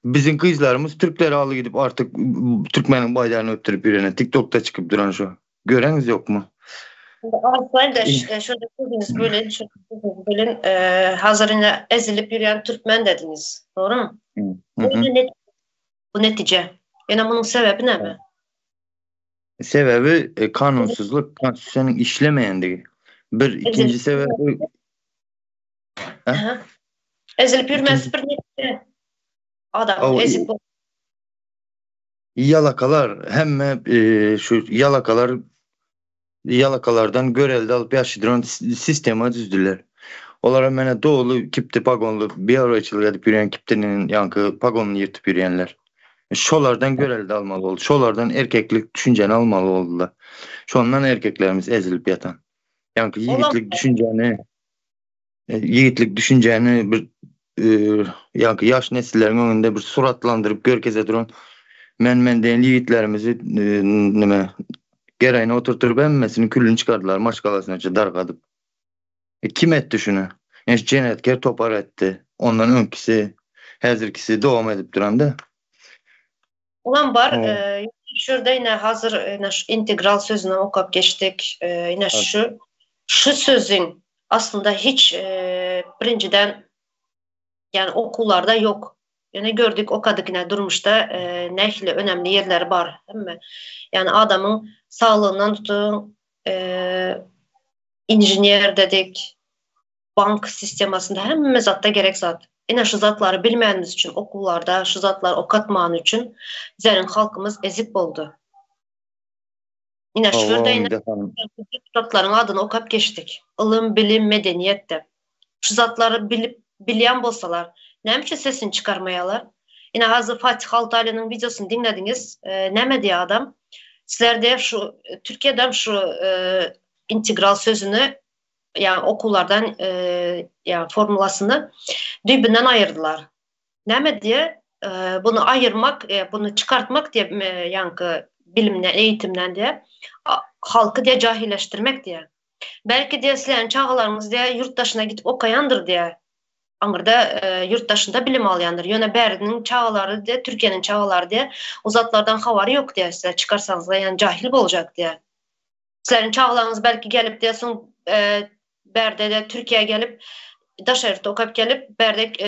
bizim kızlarımız Türkleri alı gidip artık Türkmenin baydağını öptürüp yürüyene TikTok'ta çıkıp duran şu. Göreniz yok mu? Kardeş, şöyle dediniz bölün hazırına ezilip yürüyen Türkmen dediniz. Doğru mu? Bu netice. Yani bunun sebebi ne mi? Sebebi kanunsuzluk, konstitusyonin işlemeyenliği. Bir ikinci sebebi ezilip yürümesi bir netice. Adam ezip yalakalar hem şu yalakalardan görelde alıp yaşadıran sistema düzdüler. Onlara mene doğulu kipti pagonlu bir ara açılır edip yürüyen kiptinin yankı pagonunu yırtıp yürüyenler. Şolardan görelde almalı oldu. Şolardan erkeklik düşünceni almalı oldular. Şondan erkeklerimiz ezilip yatan. Yankı yiğitlik düşünceni bir yankı yaş nesillerin önünde bir suratlandırıp görkeze duran men deyin yiğitlerimizi nime gereğine oturtup emmesinin küllünü çıkardılar maşkalasına dargadıp. Kim etti şunu? Yani Cennetker Topar etti. Ondan önkisi, hazırkisi devam edip duran da. Ulan var, şurada yine hazır integral sözüne okup geçtik. Yine şu sözün aslında hiç birinciden yani okullarda yok. Yani gördük okadık yine durmuşta nehli önemli yerler var. Değil mi? Yani adamın sağlığından tutun injiniyer dedik, bank sistemasında hem zatta gerek zat. Yine şu zatları bilmeyenimiz için okullarda şu zatları okatmağın için bizlerin halkımız ezik oldu. Yine şurada yine Ümide Hanım. deputatların adını okap geçtik. Ilım, bilim, medeniyet de. Şu zatları bilen bolsalar, näme sesini çıkarmayalar? Yine hazır Fatih Altaylı'nın videosunu dinlediniz. Näme diye adam? Sizler de şu Türkiye'den şu integral sözünü yani okullardan yani formulasını dübünden ayırdılar. Näme diye bunu ayırmak, bunu çıkartmak diye yankı bilimden, eğitimden diye halkı diye cahilleştirmek diye. Belki diye sizlerin çağlarımız diye yurt dışına gidip okayandır diye. Amırda yurt dışında bilim alayandır. Yöne berinin çağları diye, Türkiye'nin çağları diye uzatlardan havari yok diye size çıkarsanız da yani cahil olacak diye. Sizlerin çağlarınız belki gelip diye son berde de Türkiye'ye gelip daşarıda okuyup gelip berdek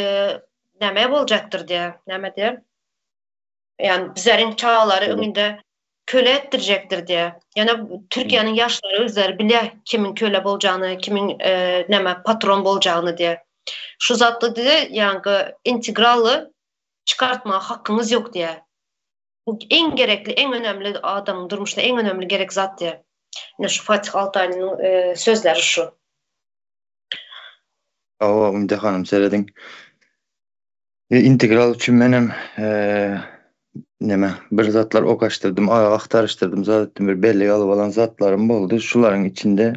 näme olacaktır diye. Näme diye. Yani bizlerin çağları önünde köle ettirecektir diye. Yani Türkiye'nin yaşları özleri bile kimin köle olacağını, kimin näme patron olacağını diye. Şu zatlı diye yani integralı çıkartma hakkımız yok diye. Bu en gerekli, en önemli adamın durmuşta en önemli gerek zat diye. Yani şu Fatih Altaylı'nın sözleri şu. Ümide Hanım seyredin. İntegral üçün menem bir zatlar okaştırdım, aktarıştırdım, zaten bir belli alıp alan zatlarım oldu. Şuların içinde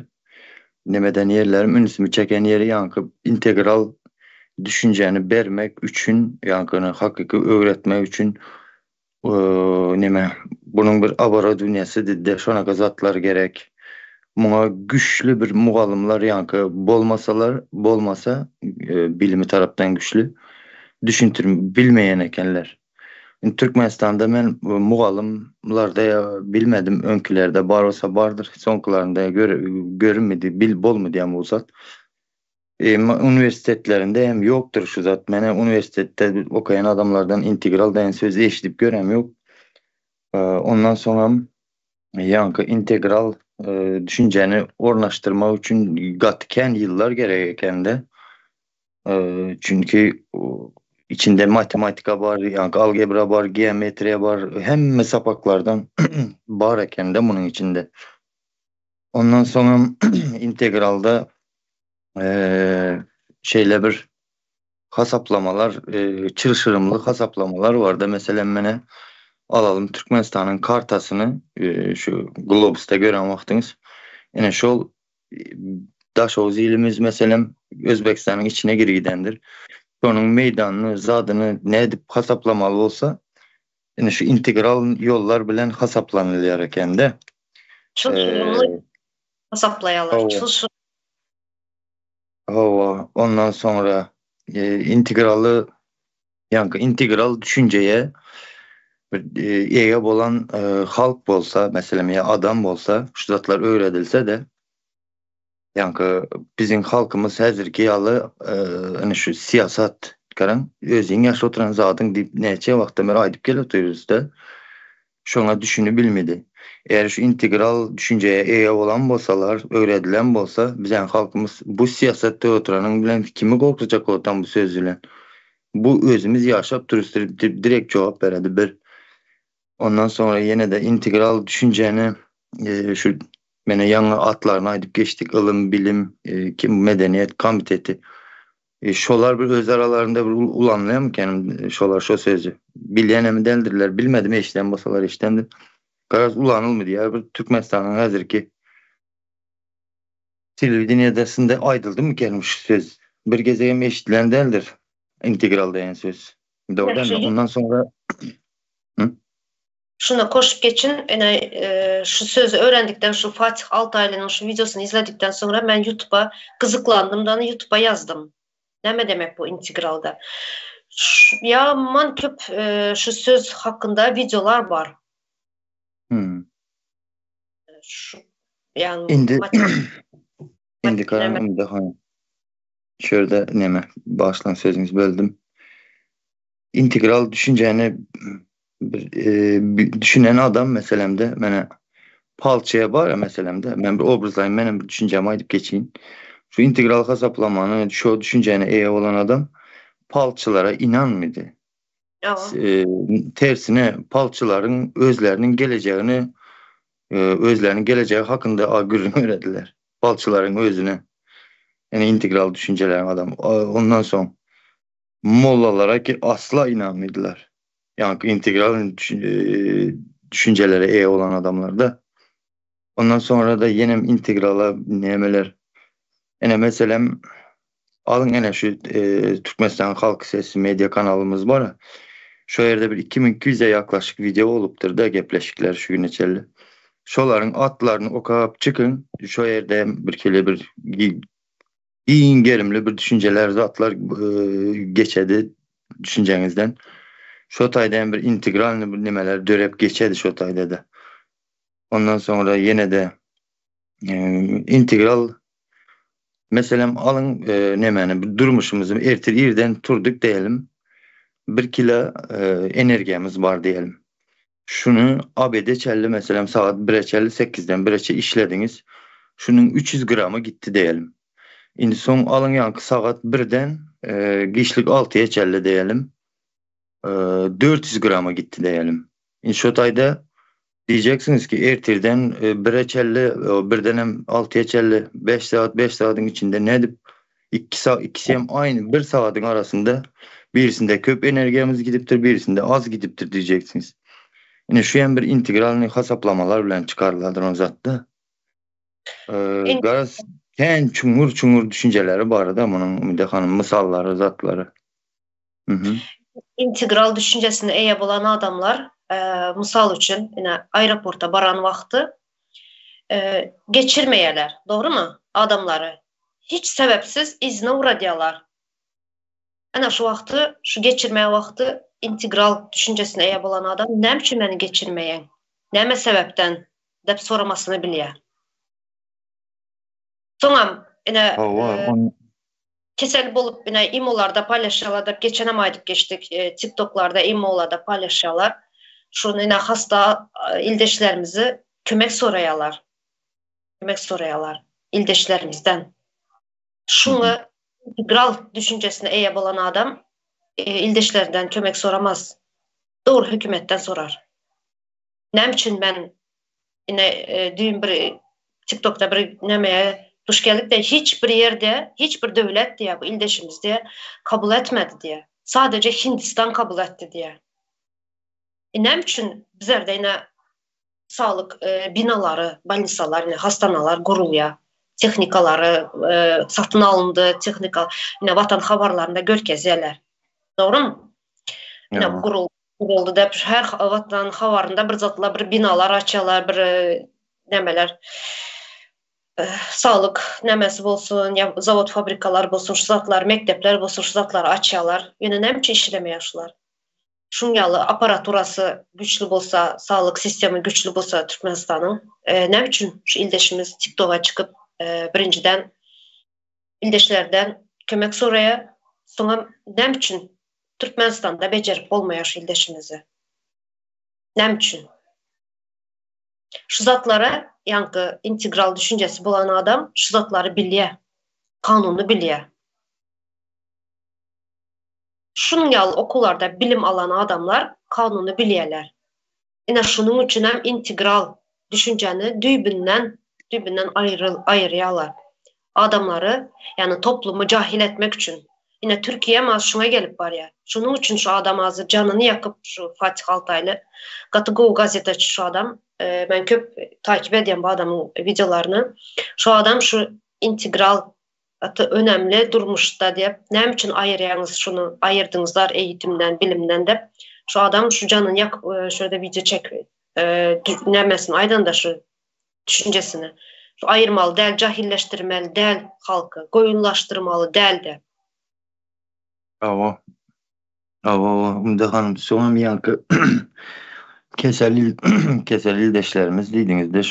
nemeden yerlerim ünsümü çeken yeri yankı integral düşünceni vermek üçün yankını hakiki öğretmek üçün bunun bir abara dünyası dedi. Şonaka zatlar gerek. Buna güçlü bir muğalımlar yankı bolmasa bilimi taraftan güçlü düşüntürüm bilmeyen ekenler. Türkmenistan'da men muğalımlarda ya bilmedim önkülerde bar olsa bardır. Sonkularında görünmedi bil bol mu diye uzat. Üniversitelerinde hem yoktur şu zat. Mene üniversitede okuyan adamlardan integral den söz eşitip görem yok. Ondan sonra yankı integral düşünceni ornaştırma için gatken yıllar gereken de çünkü içinde matematika var, yani algebra var, geometri var, hem hesapaklardan var eken de bunun içinde. Ondan sonra integralda şeyle bir hesaplamalar, çırşırımlı hesaplamalar var da mesela mene alalım Türkmenistan'ın kartasını şu Globus'ta gören vaktiniz. Yine şu Daşoğuz ilimiz mesela Özbekistan'ın içine geri gidendir. Onun meydanını, zadını ne edip hesaplamalı olsa yine şu integral yollar bilen hesaplanılıyor de. Çılşırımlı hesaplayalar. Çılşır. Ondan sonra integral düşünceye ege olan halk bolsa mesela ya adam bolsa şu zatlar öğretilse de yani bizim halkımız hazırki yalı hani şu siyasat karan özün yaş oturan zatın dip neçe vakti mer aydıp gel oturuyoruz da şuna düşünü bilmedi. Eğer şu integral düşünceye ege olan bolsalar, öğretilen bolsa bizim halkımız bu siyasatta oturanın bilen kimi korkacak otan bu sözüyle. Bu özümüz yaşap turistleri direkt cevap verdi bir. Ondan sonra yine de integral düşünceni şu mene yanı atlarına gidip geçtik. Ilım, bilim, kim medeniyet komiteti. Şolar bir öz aralarında bir ulanlayan mı kendim şolar şu sözü. Bilene mi deldirler bilmedim eşten basalar eştendi. Garaz ulanıl mı diye bir Türkmenistan'ın hazır ki televizyonda aydıldı mı gelmiş söz. Bir gezegen eşitlen deldir. İntegral diyen söz. Doğru mu? Ondan sonra Şuna koşup geçin. Yani, şu sözü öğrendikten, şu Fatih Altaylı'nın şu videosunu izledikten sonra ben YouTube'a kızıklandım. YouTube'a yazdım. Ne demek bu integralda? Ya man köp şu söz hakkında videolar var. Şu, yani indi karanım daha şöyle neme baştan sözünüzü böldüm. İntegral düşünceni düşünen adam meselemde mene palçaya var ya meselemde ben bir obrazlayım benim bir düşüncemi ayıp geçeyim. Şu integral hesaplamanın şu düşüncene iyi olan adam palçılara inanmıyordu. Tersine palçıların özlerinin geleceğini özlerinin geleceği hakkında agırın öğrettiler. Balçıların özüne. Yani integral düşüncelerin adam. Ondan sonra mollalara ki asla inanmıyordular. Yani integral düşüncelere iyi olan adamlar da. Ondan sonra da yine integrala nemeler. Yine mesela alın yine şu Türkmenistan Halk Sesi medya kanalımız var ya. Şu yerde bir 2200'e yaklaşık video oluptur da gepleşikler şu gün içerli. Şoların atlarını okuyup çıkın. Şu yerde bir kere bir iyi gerimli bir düşünceler atlar geçedi düşüncenizden. Şu taydan bir integral nimeler dörep geçedi şu tayda da. Ondan sonra yine de integral mesela alın nemeni durmuşumuzu ertir irden turduk diyelim. Bir kilo enerjimiz var diyelim. Şunu ABD çelli mesela saat 1'e çelli 8'den 1'e işlediniz. Şunun 300 gramı gitti diyelim. Şimdi son alın yankı saat 1'den geçlik 6'ya çelli diyelim. 400 grama gitti diyelim. Şimdi şu tayda diyeceksiniz ki ertirden 1'e çelli 1'den 6'ya çelli 5 saat 5 saatin içinde ne edip 2 saat ikisi hem aynı 1 saatin arasında birisinde köp enerjimiz gidiptir birisinde az gidiptir diyeceksiniz. Yine şu yan bir integralini hesaplamalar bilen çıkarlardır o zatta. Garaz ken çungur çungur düşünceleri var da bunun müdehanın misalları zatları. Hı. İntegral düşüncesine eğe bulan adamlar misal üçün yine aeroporta baran vakti geçirmeyeler. Doğru mu? Adamları hiç sebepsiz izne uğradiyalar. Ana şu vakti, şu geçirmeye vakti integral düşüncesine eğe bulan adam ne için beni geçirmeyen? Neme sebepten dep soramasını biliyor. Sonra yine kesel bolup yine imolarda paylaşıyorlar da geçen aydık geçtik TikTok'larda imolarda paylaşıyorlar. Şunu yine hasta ildeşlerimizi kömek sorayalar. Kömek sorayalar ildeşlerimizden. Şunu integral düşüncesine eğe bulan adam ildeşlerinden kömek soramaz. Doğru hükümetten sorar. Ne için ben yine düğün bir TikTok'ta bir nemeye duş geldik de hiçbir yerde, hiçbir devlet diye bu ildeşimiz diye kabul etmedi diye. Sadece Hindistan kabul etti diye. Ne için bizlerde yine sağlık binaları, balnisalar, yine hastanalar kuruluyor. Texnikaları satın alındı, texnika yine vatan haberlerinde görkeziyorlar. Doğru mu? Yine kuruldu da her vatan haberinde bir zatla bir binalar açıyorlar, bir nemeler sağlık nemesi olsun, ya zavod fabrikalar olsun, şu zatlar, mektepler olsun, şu zatlar açıyorlar. Yine ne için işlemeyişler? Şunyalı aparaturası güçlü olsa, sağlık sistemi güçlü olsa Türkmenistan'ın ne için şu ildeşimiz TikTok'a çıkıp birinciden ildeşlerden kömek soraya, sonra ne için Türkmenistan'da becerip olmayan şu ildeşimizi? Ne için? Şu zatlara yankı integral düşüncesi bulan adam şu zatları biliyor. Kanunu biliyor. Şunun yalı okullarda bilim alan adamlar kanunu biliyorlar. Yine şunun için hem integral düşünceni dübünden ayırıyorlar. Adamları yani toplumu cahil etmek için. Yine Türkiye şuna gelip var ya. Şunun için şu adam azı canını yakıp şu Fatih Altaylı Katıgov gazeteci şu adam ben köp takip ediyorum bu adamın videolarını. Şu adam şu integral önemli durmuş da diye. Ne için ayırıyorsunuz şunu? Ayırdınızlar eğitimden, bilimden de. Şu adam şu canını yak şöyle video çek nemesin aydan da şu düşüncesini. Şu ayırmalı değil, cahilleştirmeli değil halkı, koyunlaştırmalı değil de. Bravo. Hanım sonra yankı kesel ildeşlerimiz dediğinizde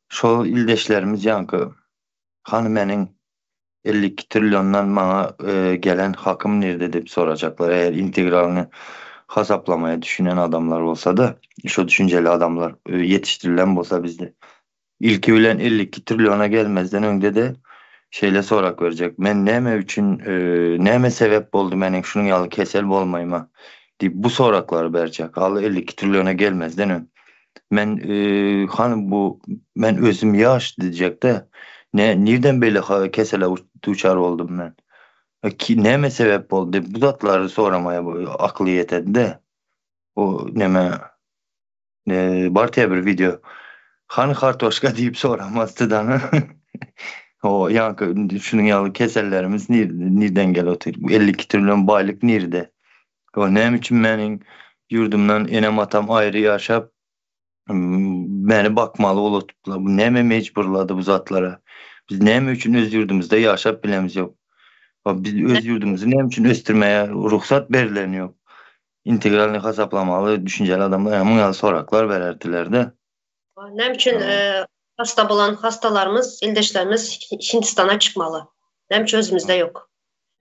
şu ildeşlerimiz yankı hanımenin 52 trilyondan bana gelen hakkım nerede deyip soracaklar. Eğer integralini hesaplamaya düşünen adamlar olsa da şu düşünceli adamlar yetiştirilen olsa bizde. İlki bilen 52 trilyona gelmezden önce de şeyle sorak verecek. Ben neme üçün neme sebep oldu menin şunun yalı kesel olmayma deyip bu sorakları verecek. Halı 52 trilyona gelmezden ön. Men hanım bu men özüm yaş diyecek de nereden böyle kesele duçar oldum ben. Ki neme sebep oldu? Bu zatları soramaya bu aklı yetedi de o neme Bartaya bir video. Hani kartoşka deyip soramazdı da. O yankı şunun yalı kesellerimiz nereden gel otur? 52 trilyon baylık nerede? O nem için benim yurdumdan enem atam ayrı yaşap beni bakmalı olutupla. Bu neme mecburladı bu zatlara? Biz neme için öz yurdumuzda yaşap bilemiz yok. Biz öz yurdumuzu neme için östürmeye ruhsat berilen yok. İntegralini hesaplamalı düşünceli adamlar yani soraklar vererdiler de. Nem üçün hasta olan hastalarımız, ildeşlerimiz Hindistan'a çıkmalı. Nem üçün özümüzde yok.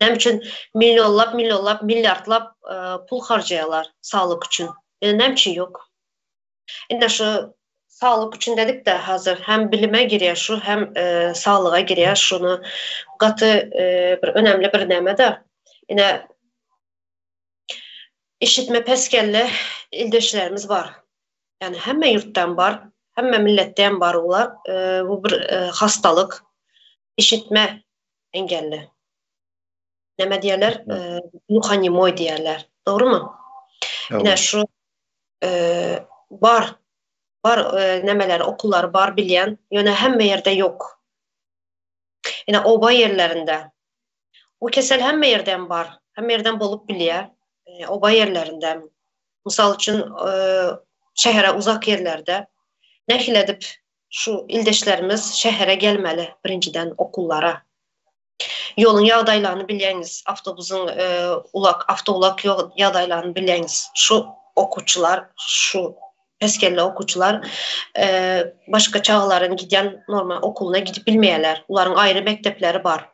Nem üçün milyonlap, milyardlap pul harcayalar sağlık için. Nem üçün yok. Yine şu sağlık için dedik de hazır hem bilime giriyor şu hem sağlığa giriyor şunu katı bir önemli bir neme de yine işitme peskelli ildeşlerimiz var. Yani hem yurttan var hem milletten var olar. Bu bir hastalık. İşitme engelli. Neme diyorlar? Gluhonimoy diyorlar. Doğru mu? Evet. Yine şu var nemeler okullar var bilen yine hem yerde yok. Yine oba yerlerinde. O kesel hem yerden var. Hem yerden bolup biliyor. Oba yerlerinde. Misal için şehre uzak yerlerde nähil edip şu ildeşlerimiz şehre gelmeli birinciden okullara. Yolun yağdaylarını biləňiz, avtobusun avtoulak yağdaylarını biləňiz. Şu okuçular, şu peskelli okuçular başka çağların giden normal okuluna gidip bilmeyeler. Onların ayrı mektepleri var.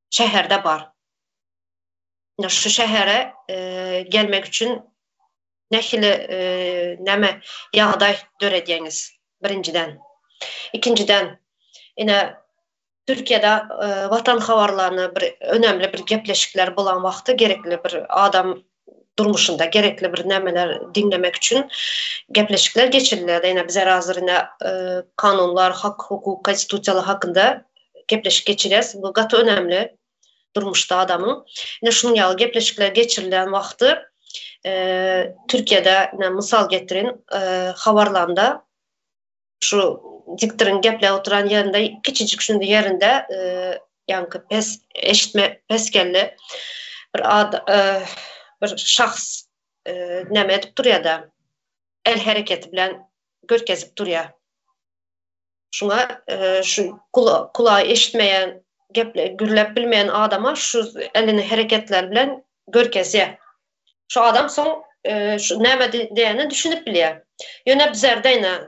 Şehirde var. Şu şehre gelmek için nähili neme yağday döredýäňiz birinciden. İkinciden yine Türkiye'de vatan havarlarını bir önemli bir gepleşikler bolan wagty gerekli bir adam durmuşunda gerekli bir nemeler dinlemek için gepleşikler geçirilýär. Yine bize hazır yine kanunlar, hak, hukuk, konstitusiyalar hakkında gepleşik geçirýäs. Bu gatı önemli durmuşda adamın. Yine şunun ýaly gepleşikler geçirilen wagty Türkiye'de misal getirin havarlarında şu diktirin geple oturan yerinde küçücük şunun yerinde yankı eşitme peskelli bir şahs neme edip duruyor da el hareketi bilen görkezip duruyor. Şuna şu kulağı eşitmeyen geple gürlep bilmeyen adama şu elini hareketler bilen görkeziyor. Şu adam son şu neme diyeni düşünüp biliyor. Yöne bizlerde yine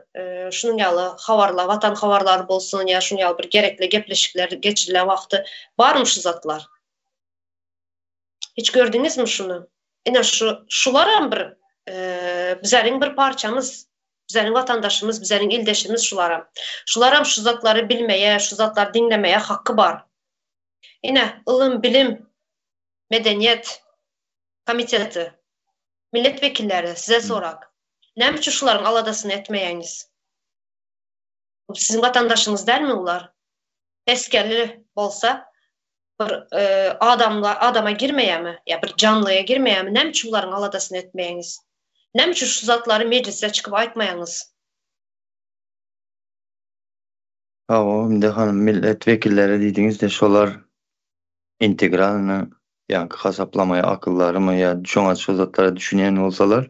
şunun yalı havarlar, vatan havarları bolsun ya şunun yalı bir gerekli gepleşikler geçirilen vakti varmış zatlar. Hiç gördünüz mü şunu? Yine şulara bir bizlerin bir parçamız, bizlerin vatandaşımız, bizlerin ildeşimiz şulara şu zatları bilmeye, şu zatları dinlemeye hakkı var. Yine ilim, bilim, medeniyet komiteti, milletvekilleri size sorak. Ne için şuların aladasını etmeyeniz? Sizin vatandaşınız der mi ular? Eskerli olsa bir adama girmeye mi? Ya bir canlıya girmeye mi? Ne için şuların aladasını etmeyeniz? Ne için şu zatları meclise çıkıp aytmayanız? Şimdi hanım milletvekilleri dediğinizde şolar integralini yani hesaplamaya akılları mı ya şu zatlara düşünen olsalar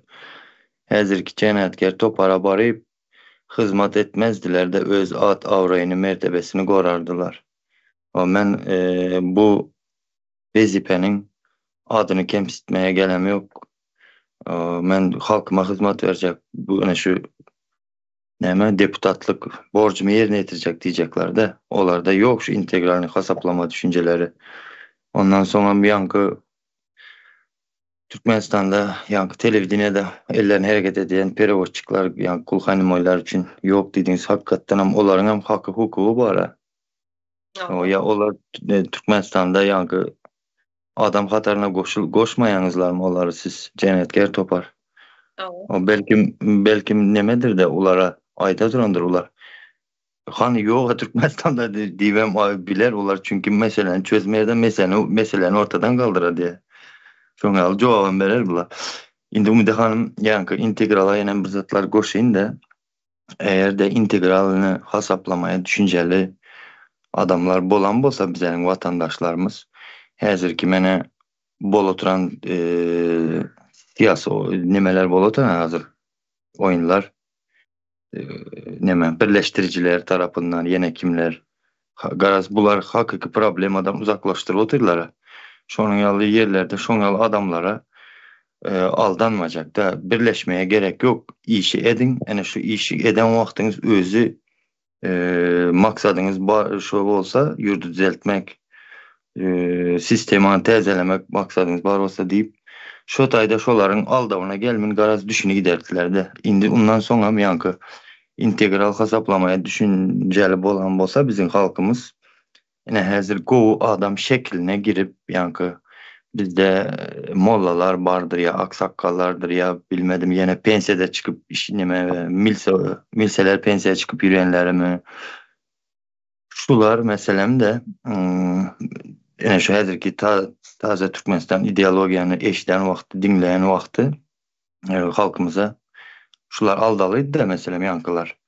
hazırki cenayetker topara barayıp hizmet etmezdiler de öz at avrayını mertebesini korardılar. Ama ben bu vezipenin adını kemsitmeye gelem yok. Ben halkıma hizmet verecek bu şu deputatlık borcumu yerine getirecek diyecekler de olarda yok şu integralini hesaplama düşünceleri. Ondan sonra bir yankı Türkmenistan'da yankı televizyonda ellerini hareket eden perevodçiklar yankı kulhanimoylar için yok dediğiniz hakikaten ama onların hem hakkı hukuku var. Ya onlar Türkmenistan'da yankı adam hatarına koşmayanızlar mı onları siz cennetkar topar. O belki nemedir de ulara ayda durandır ular. Hani yok Türkmenistan'da divem biler ular çünkü meseleni çözmeye meseleni ortadan kaldırar diye. Şoňa al jogabam berer bular. Indi Umide hanım ýanky integrala ýene bir zatlar goşaýyn da eğer de integralini hasaplamaya düşünjeli adamlar bolan bolsa bizlerin vatandaşlarımız häzirki mene bol oturan siyasi nemeler bol oturan hazır oyunlar birleştiriciler tarapyndan ýene kimler garaz bular hakyky problem adam uzaklaştırıp oturlar. Şonuň ýaly yerlerde şoň ýaly adamlara aldanmajak da birleşmeye gerek yok. İşi edin. Ene şu işi eden wagtyňyz özü maksadyňyz şu bolsa ýurdu düzeltmek, sistemany täzelemek maksadyňyz bar bolsa diýip şo taýda şolaryň aldabyna gelmin garaz düşüni giderdiler de. Indi ondan soňra ýanky integral hasaplamaya düşünjeli bolan bolsa bizim halkymız ene häzir gowy adam şekline girip ýanky bizde mollalar bardır ya aksakallardır ya bilmedim yine pensiyede çıkıp milseler pensiyeye çıkıp yürüyenlerimi şular meselem de yine şu häzirki taze Türkmenistan ideologiyany eşiden vakti dinleyen vakti halkımıza şular aldalıydı da meselem yankılar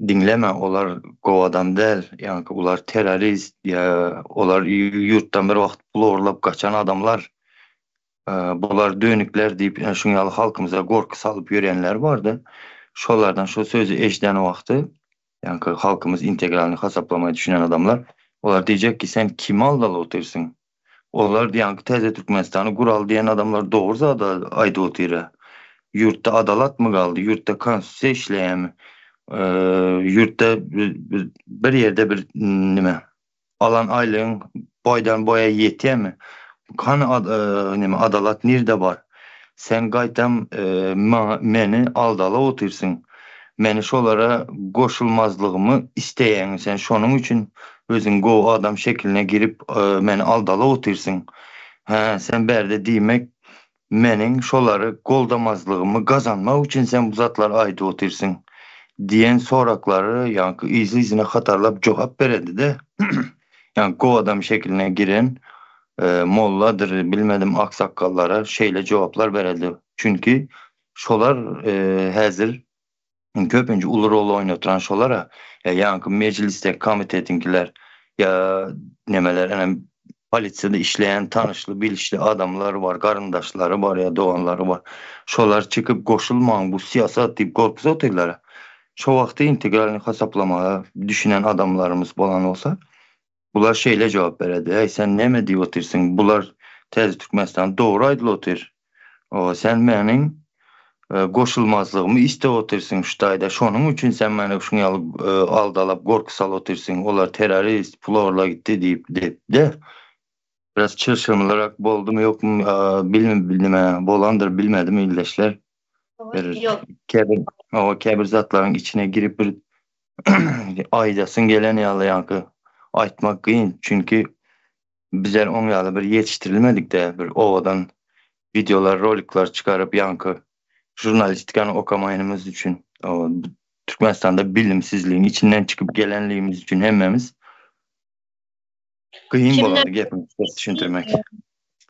dinleme olar go adam del yankı ular terörist ya olar yurttan bir vakt bulorlap kaçan adamlar bular dönükler deyip şoň ýaly halkymyza gorky salyp ýörenler bardy. Şolardan şu sözü eşden wagty yankı halkymyz integralini hasaplamagy düşünen adamlar olar diýjek ki sen kimi aldala otursyň? Olar yankı täze Türkmenistany gural diýen adamlar dogry zada aýdy otyra. Yurtda adalat mı galdy? Yurtda konstitusiýa işleýärmi? Yurtda bir yerde bir nime alan aylığın boydan boya yetýärmi? Adalat nerede var? Sen gaýtam meni aldala otursun. Meni şolara goşulmazlığımı isteyen sen şonun için özün go adam şekline girip meni aldala otursun. Sen berde diýmek menin şoları goldamazlığımı gazanmak için sen bu zatlar aýdy otursun diyen sorakları yankı izine hatarlap cevap beredi de yani go adam şekline giren molladır bilmedim aksakallara şeyle cevaplar verildi. Çünkü şolar häzir köpünce ulu rol oynatan şolara yankı mecliste komitetinkiler ya nemeler yani polisiýada işleyen tanışlı bilişli adamlar var, garyndaşlary var ya doğanları var. Şolar çıkıp goşulmaň bu siyasat deyip gorpuz oturlar. Şo wagty integralini hasaplamaya düşünen adamlarımız bolan olsa bular şeyle cevap beredi. Ey sen neme diýip otursyň? Bular täze Türkmenistan dogry aýdyl otur. Sen meniň goşulmazlygymı iste otursyň şu taýda. Şonuň üçin sen meni şoň ýaly aldalap gorky sal otursyň. Olar terörist, pulorla gitdi diýip de. Biraz çırşırmalarak boldu mu yok mu bilmem bolandır bilmedim illeşler. Yok. Kebir zatların içine girip bir aydasın gelen ýaly yankı aytmak kıyın. Çünkü bizler on ýaly bir yetiştirilmedik de bir ovadan videolar, rolikler çıkarıp yankı jurnalistikany okamaýanymyz üçün Türkmenistan'da bilimsizliğin içinden çıkıp gelenliğimiz için hemmemiz kıyın boladı gepini düşündürmek.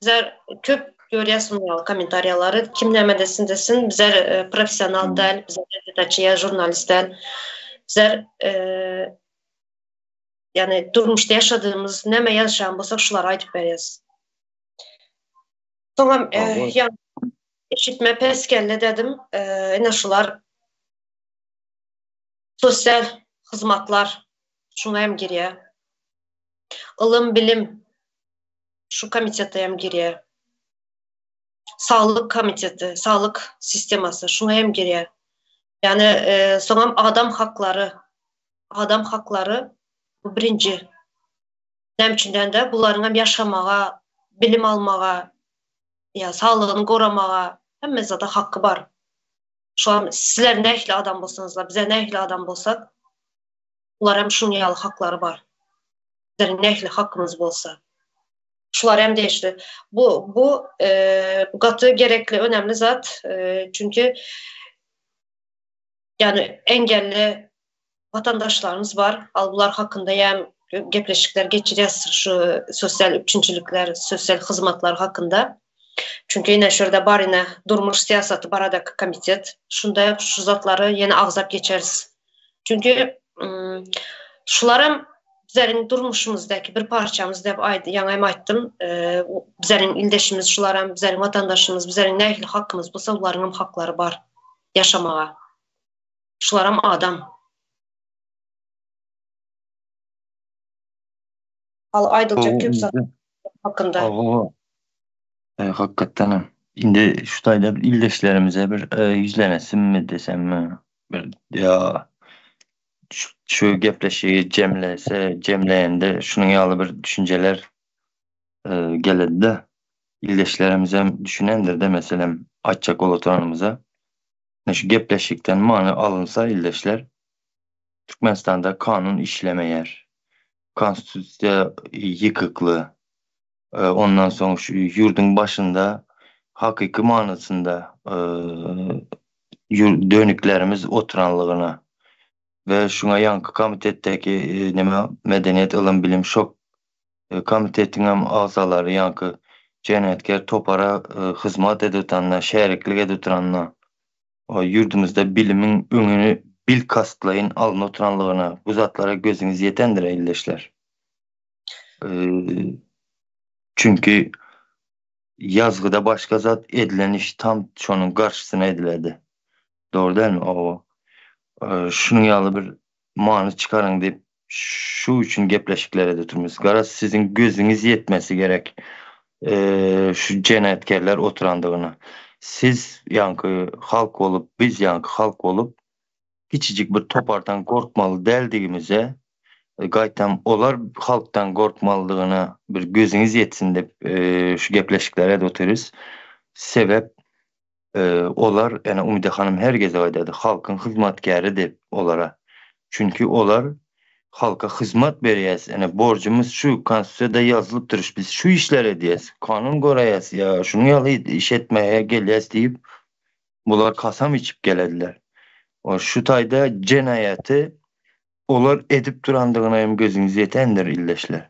Bizler köp görýäsmi komentariyalary kim näme desin bizler profesional däl, bizler redaksiýa jurnalist däl. Bizler yani durmuşda yaşadığımız näme ýaşaýan bolsak şular aýdyp berýäs. Soňra ýa eşitme pes kelle dedim. Ene şular sosial hyzmatlar şuna hem girýär. Ilym bilim şu komitete hem girýär. Sağlık komiteti, sağlık sisteması şuna hem girýär. Yani soňra adam hakları bu birinci. Näme üçin de bularyň hem ýaşamaga, bilim almaga, ya sağlygyny goramaga hemme zada hakkı var. Şu an sizler nähili adam bolsaňyzlar, bize nähili adam bolsak, ular hem şuň ýaly haklary bar. Bizlerin nähili hakkymyz bolsa. Şular hem değişti. Bu katı gerekli, önemli zat. Çünkü yani engelli vatandaşlarımız var. Bunlar hakkında hem gepleşikler geçireceğiz şu sosyal üçüncülükler, sosyal hizmetler hakkında. Çünkü yine şurada var yine durmuş siyaseti baradaki komitet. Şunda şu zatları yine ağzap geçeriz. Çünkü şularım bizlerin durmuşumuzdaki bir parçamız dep yanayım aytdım. Bizlerin ildeşimiz şularım, bizlerin vatandaşımız, bizlerin neyli hakkımız bulsa onların hakları var yaşamaya. Şularım adam. Aydılca köp zat hakkında. Hakikaten. Indi şu tayda ildeşlerimize bir yüzlemesin mi desem mi? Bir, ya şu gepleşiyi cemleyende şunun yalı bir düşünceler geledi de ildeşlerimize düşünendir de mesela açacak ol oturanımıza. Şu gepleşikten mani alınsa ildeşler Türkmenistan'da kanun işlemeyer. Konstitüsiya yıkıklı. Ondan sonra şu yurdun başında hakiki manasında dönüklerimiz oturanlığına ve şuna yankı komitetteki medeniyet ilim bilim şok komitetin azaları yankı cennetkar topara hizmet edutanına, şeriklik edutanına yurdumuzda bilimin önünü bil kastlayın alın oturanlığına bu zatlara gözünüz yetendir eyleşler. Çünkü yazgıda başka zat edilen iş tam şunun karşısına ediledi. Doğru değil mi? Şunun yalı bir mani çıkarın deyip şu için gepleşiklere götürmüş. Garaz sizin gözünüz yetmesi gerek. Şu cennetkerler oturandığını. Siz yankı halk olup, biz yankı halk olup küçücük bir topardan korkmalı deldiğimize gaytam olar halktan korkmalılığına bir gözünüz yetsin deyip şu gepleşiklere götürürüz. Sebep olar yani Umide Hanım herkese aydadı. Halkın hizmetkarı deyip olara. Çünkü olar halka hizmet veriyez. Yani borcumuz şu konstitusiyada yazılıp duruş. Biz şu işler ediyez. Kanun korayız ya. Şunu yalı iş etmeye geliyez deyip bunlar kasam içip gelediler. O şu tayda cenayeti olar edip durandığına hem gözünüz yetendir illeşler.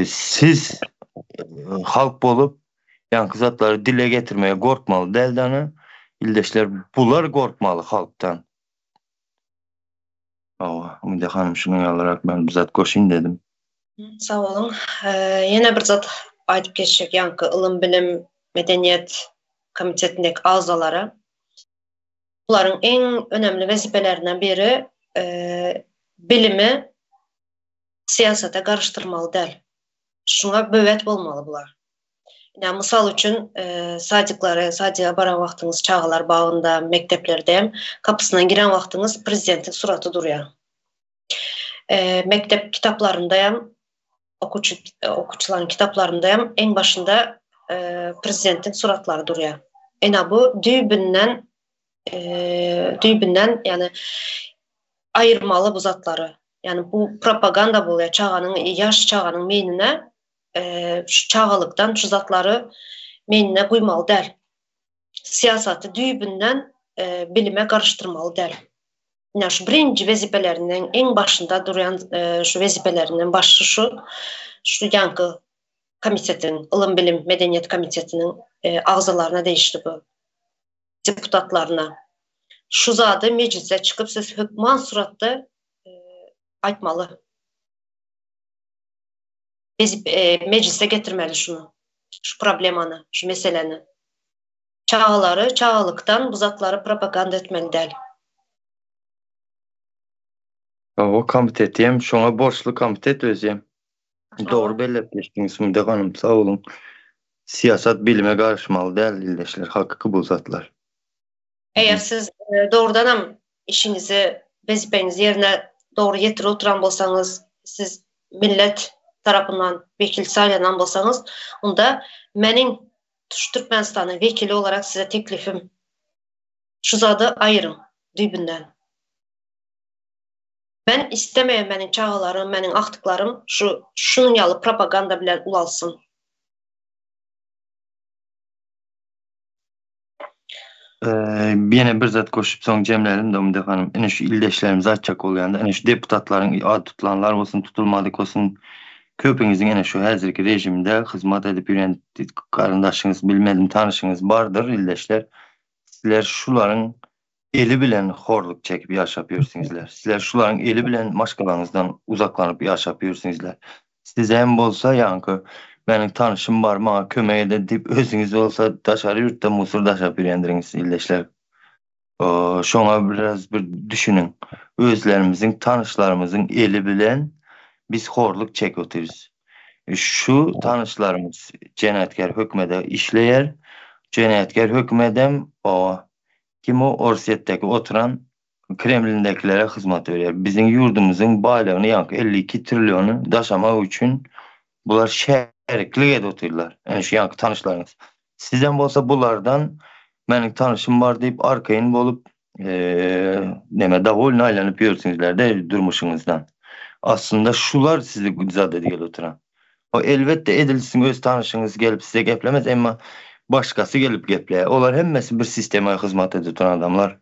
Siz halk bolup yankı zatları dile getirmeye korkmalı deldanı ildeşler bular korkmalı halktan. Umide Hanım şunu alarak ben bizzat koşayım dedim. Sağ olun. Yine bir zat aytıp geçecek yankı ilim bilim medeniyet komitetindeki azaları. Bunların en önemli vazifalarinden biri bilimi siyasete karıştırmalı değil. Şuna bövet olmalı bunlar. Yani misal üçün sadece baran vaxtınız çağlar bağında, mekteplerde kapısından giren vaxtınız prezidentin suratı duruyor. Mektep kitaplarındayım, okuçuların kitaplarındayım en başında prezidentin suratları duruyor. Bu düğbünden yani ayırmalı bu zatları. Yani bu propaganda buluyor çağının, yaş çağının meynine şu çağalıktan şu zatları meynine koymalı değil. Siyasatı düğbünden bilime karıştırmalı değil. Yani şu birinci vazifalarinden en başında duran şu vazifalarinden başı şu yankı komitetin, ilim bilim medeniyet komitetinin ağzalarına değişti bu deputatlarına. Şu zadı meclise çıkıp siz hükman suratda aytmalı. Meclise getirmeli şunu. Şu problemanı, şu meseleni. Çağalıktan bu zatları propaganda etmeli değil. O komitetiyem şuna borçlu komitet özeyim. Doğru belirtmiştiniz Umide Hanım sağ olun. Siyasat bilime karışmalı değil ildeşler. Hakkı bu zatlar. Eğer siz doğrudan hem işinizi, vazifenizi yerine doğru yetir oturan bolsanız, siz millet tarafından vekil saylanan bolsanız, onda menin Türkmenistan'ın vekili olarak size teklifim şu zadı ayırın düğbünden. Ben istemeyen benim çağalarım, benim aktıklarım şunun yalı propaganda bilen ulalsın. Yine bir zat koşup son cemlerim de Umde Hanım. Ene şu ildeşlerimiz açacak oluyanda, ene şu deputatların ad tutulanlar olsun, tutulmadık olsun, köpüngizin ene şu hazırki rejimde hizmet edip yürüyen karındaşınız, bilmedim tanışınız bardır ildeşler. Sizler şuların eli bilen horluk çekip yaşapıyorsunuzlar. Sizler şuların eli bilen başkalarınızdan uzaklanıp yaşapıyorsunuzlar. Size hem bolsa yankı benim tanışım var mı kömeğe de deyip özünüz olsa taşarı yurtta musur taşap yürüyendiriniz ildeşler. Şona biraz bir düşünün. Özlerimizin, tanışlarımızın eli bilen biz horluk çek oturuz. Şu tanışlarımız cenayetkar hükmede işleyer. Cenayetkar hükmedem o kim o Orset'teki oturan Kremlin'dekilere hizmet veriyor. Bizim yurdumuzun baylığını yankı 52 trilyonu daşamak için bunlar şeriklik ediyorlar. Yani şu yankı tanışlarınız. Sizden olsa bunlardan benim tanışım var deyip arkayın bolup neme davuluna aylanıp yiyorsunuzlar de durmuşunuzdan. Aslında şular sizi güzel dediği oturan. O elbette edilsin öz tanışınız gelip size geplemez ama başkası gelip gepleye. Olar hemmesi bir sisteme hizmet ediyor adamlar.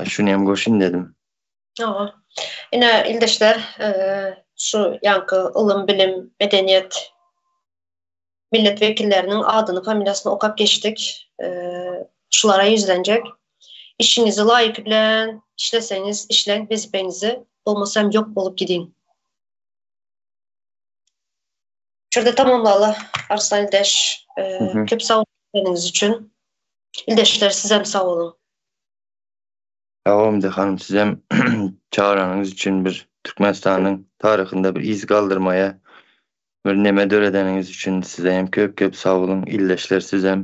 Şunu hem koşun dedim. Aa. Yine ildeşler şu yankı ılım, bilim, medeniyet milletvekillerinin adını, familyasını okap geçtik. Şulara yüzlenecek. İşinizi layık bilen işleseniz işlen vazifenizi olmasam yok olup gidin. Şurada tamamla Arslan İldeş. Köp sağ olun için. İldeşler size sağ olun. Tamam de hanım size çağıranınız için bir Türkmenistan'ın tarihinde bir iz kaldırmaya bir neme döredeniniz için size hem köp köp sağ olun. İlleşler size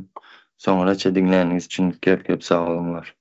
sonra dinleyeniniz için köp köp sağ olunlar.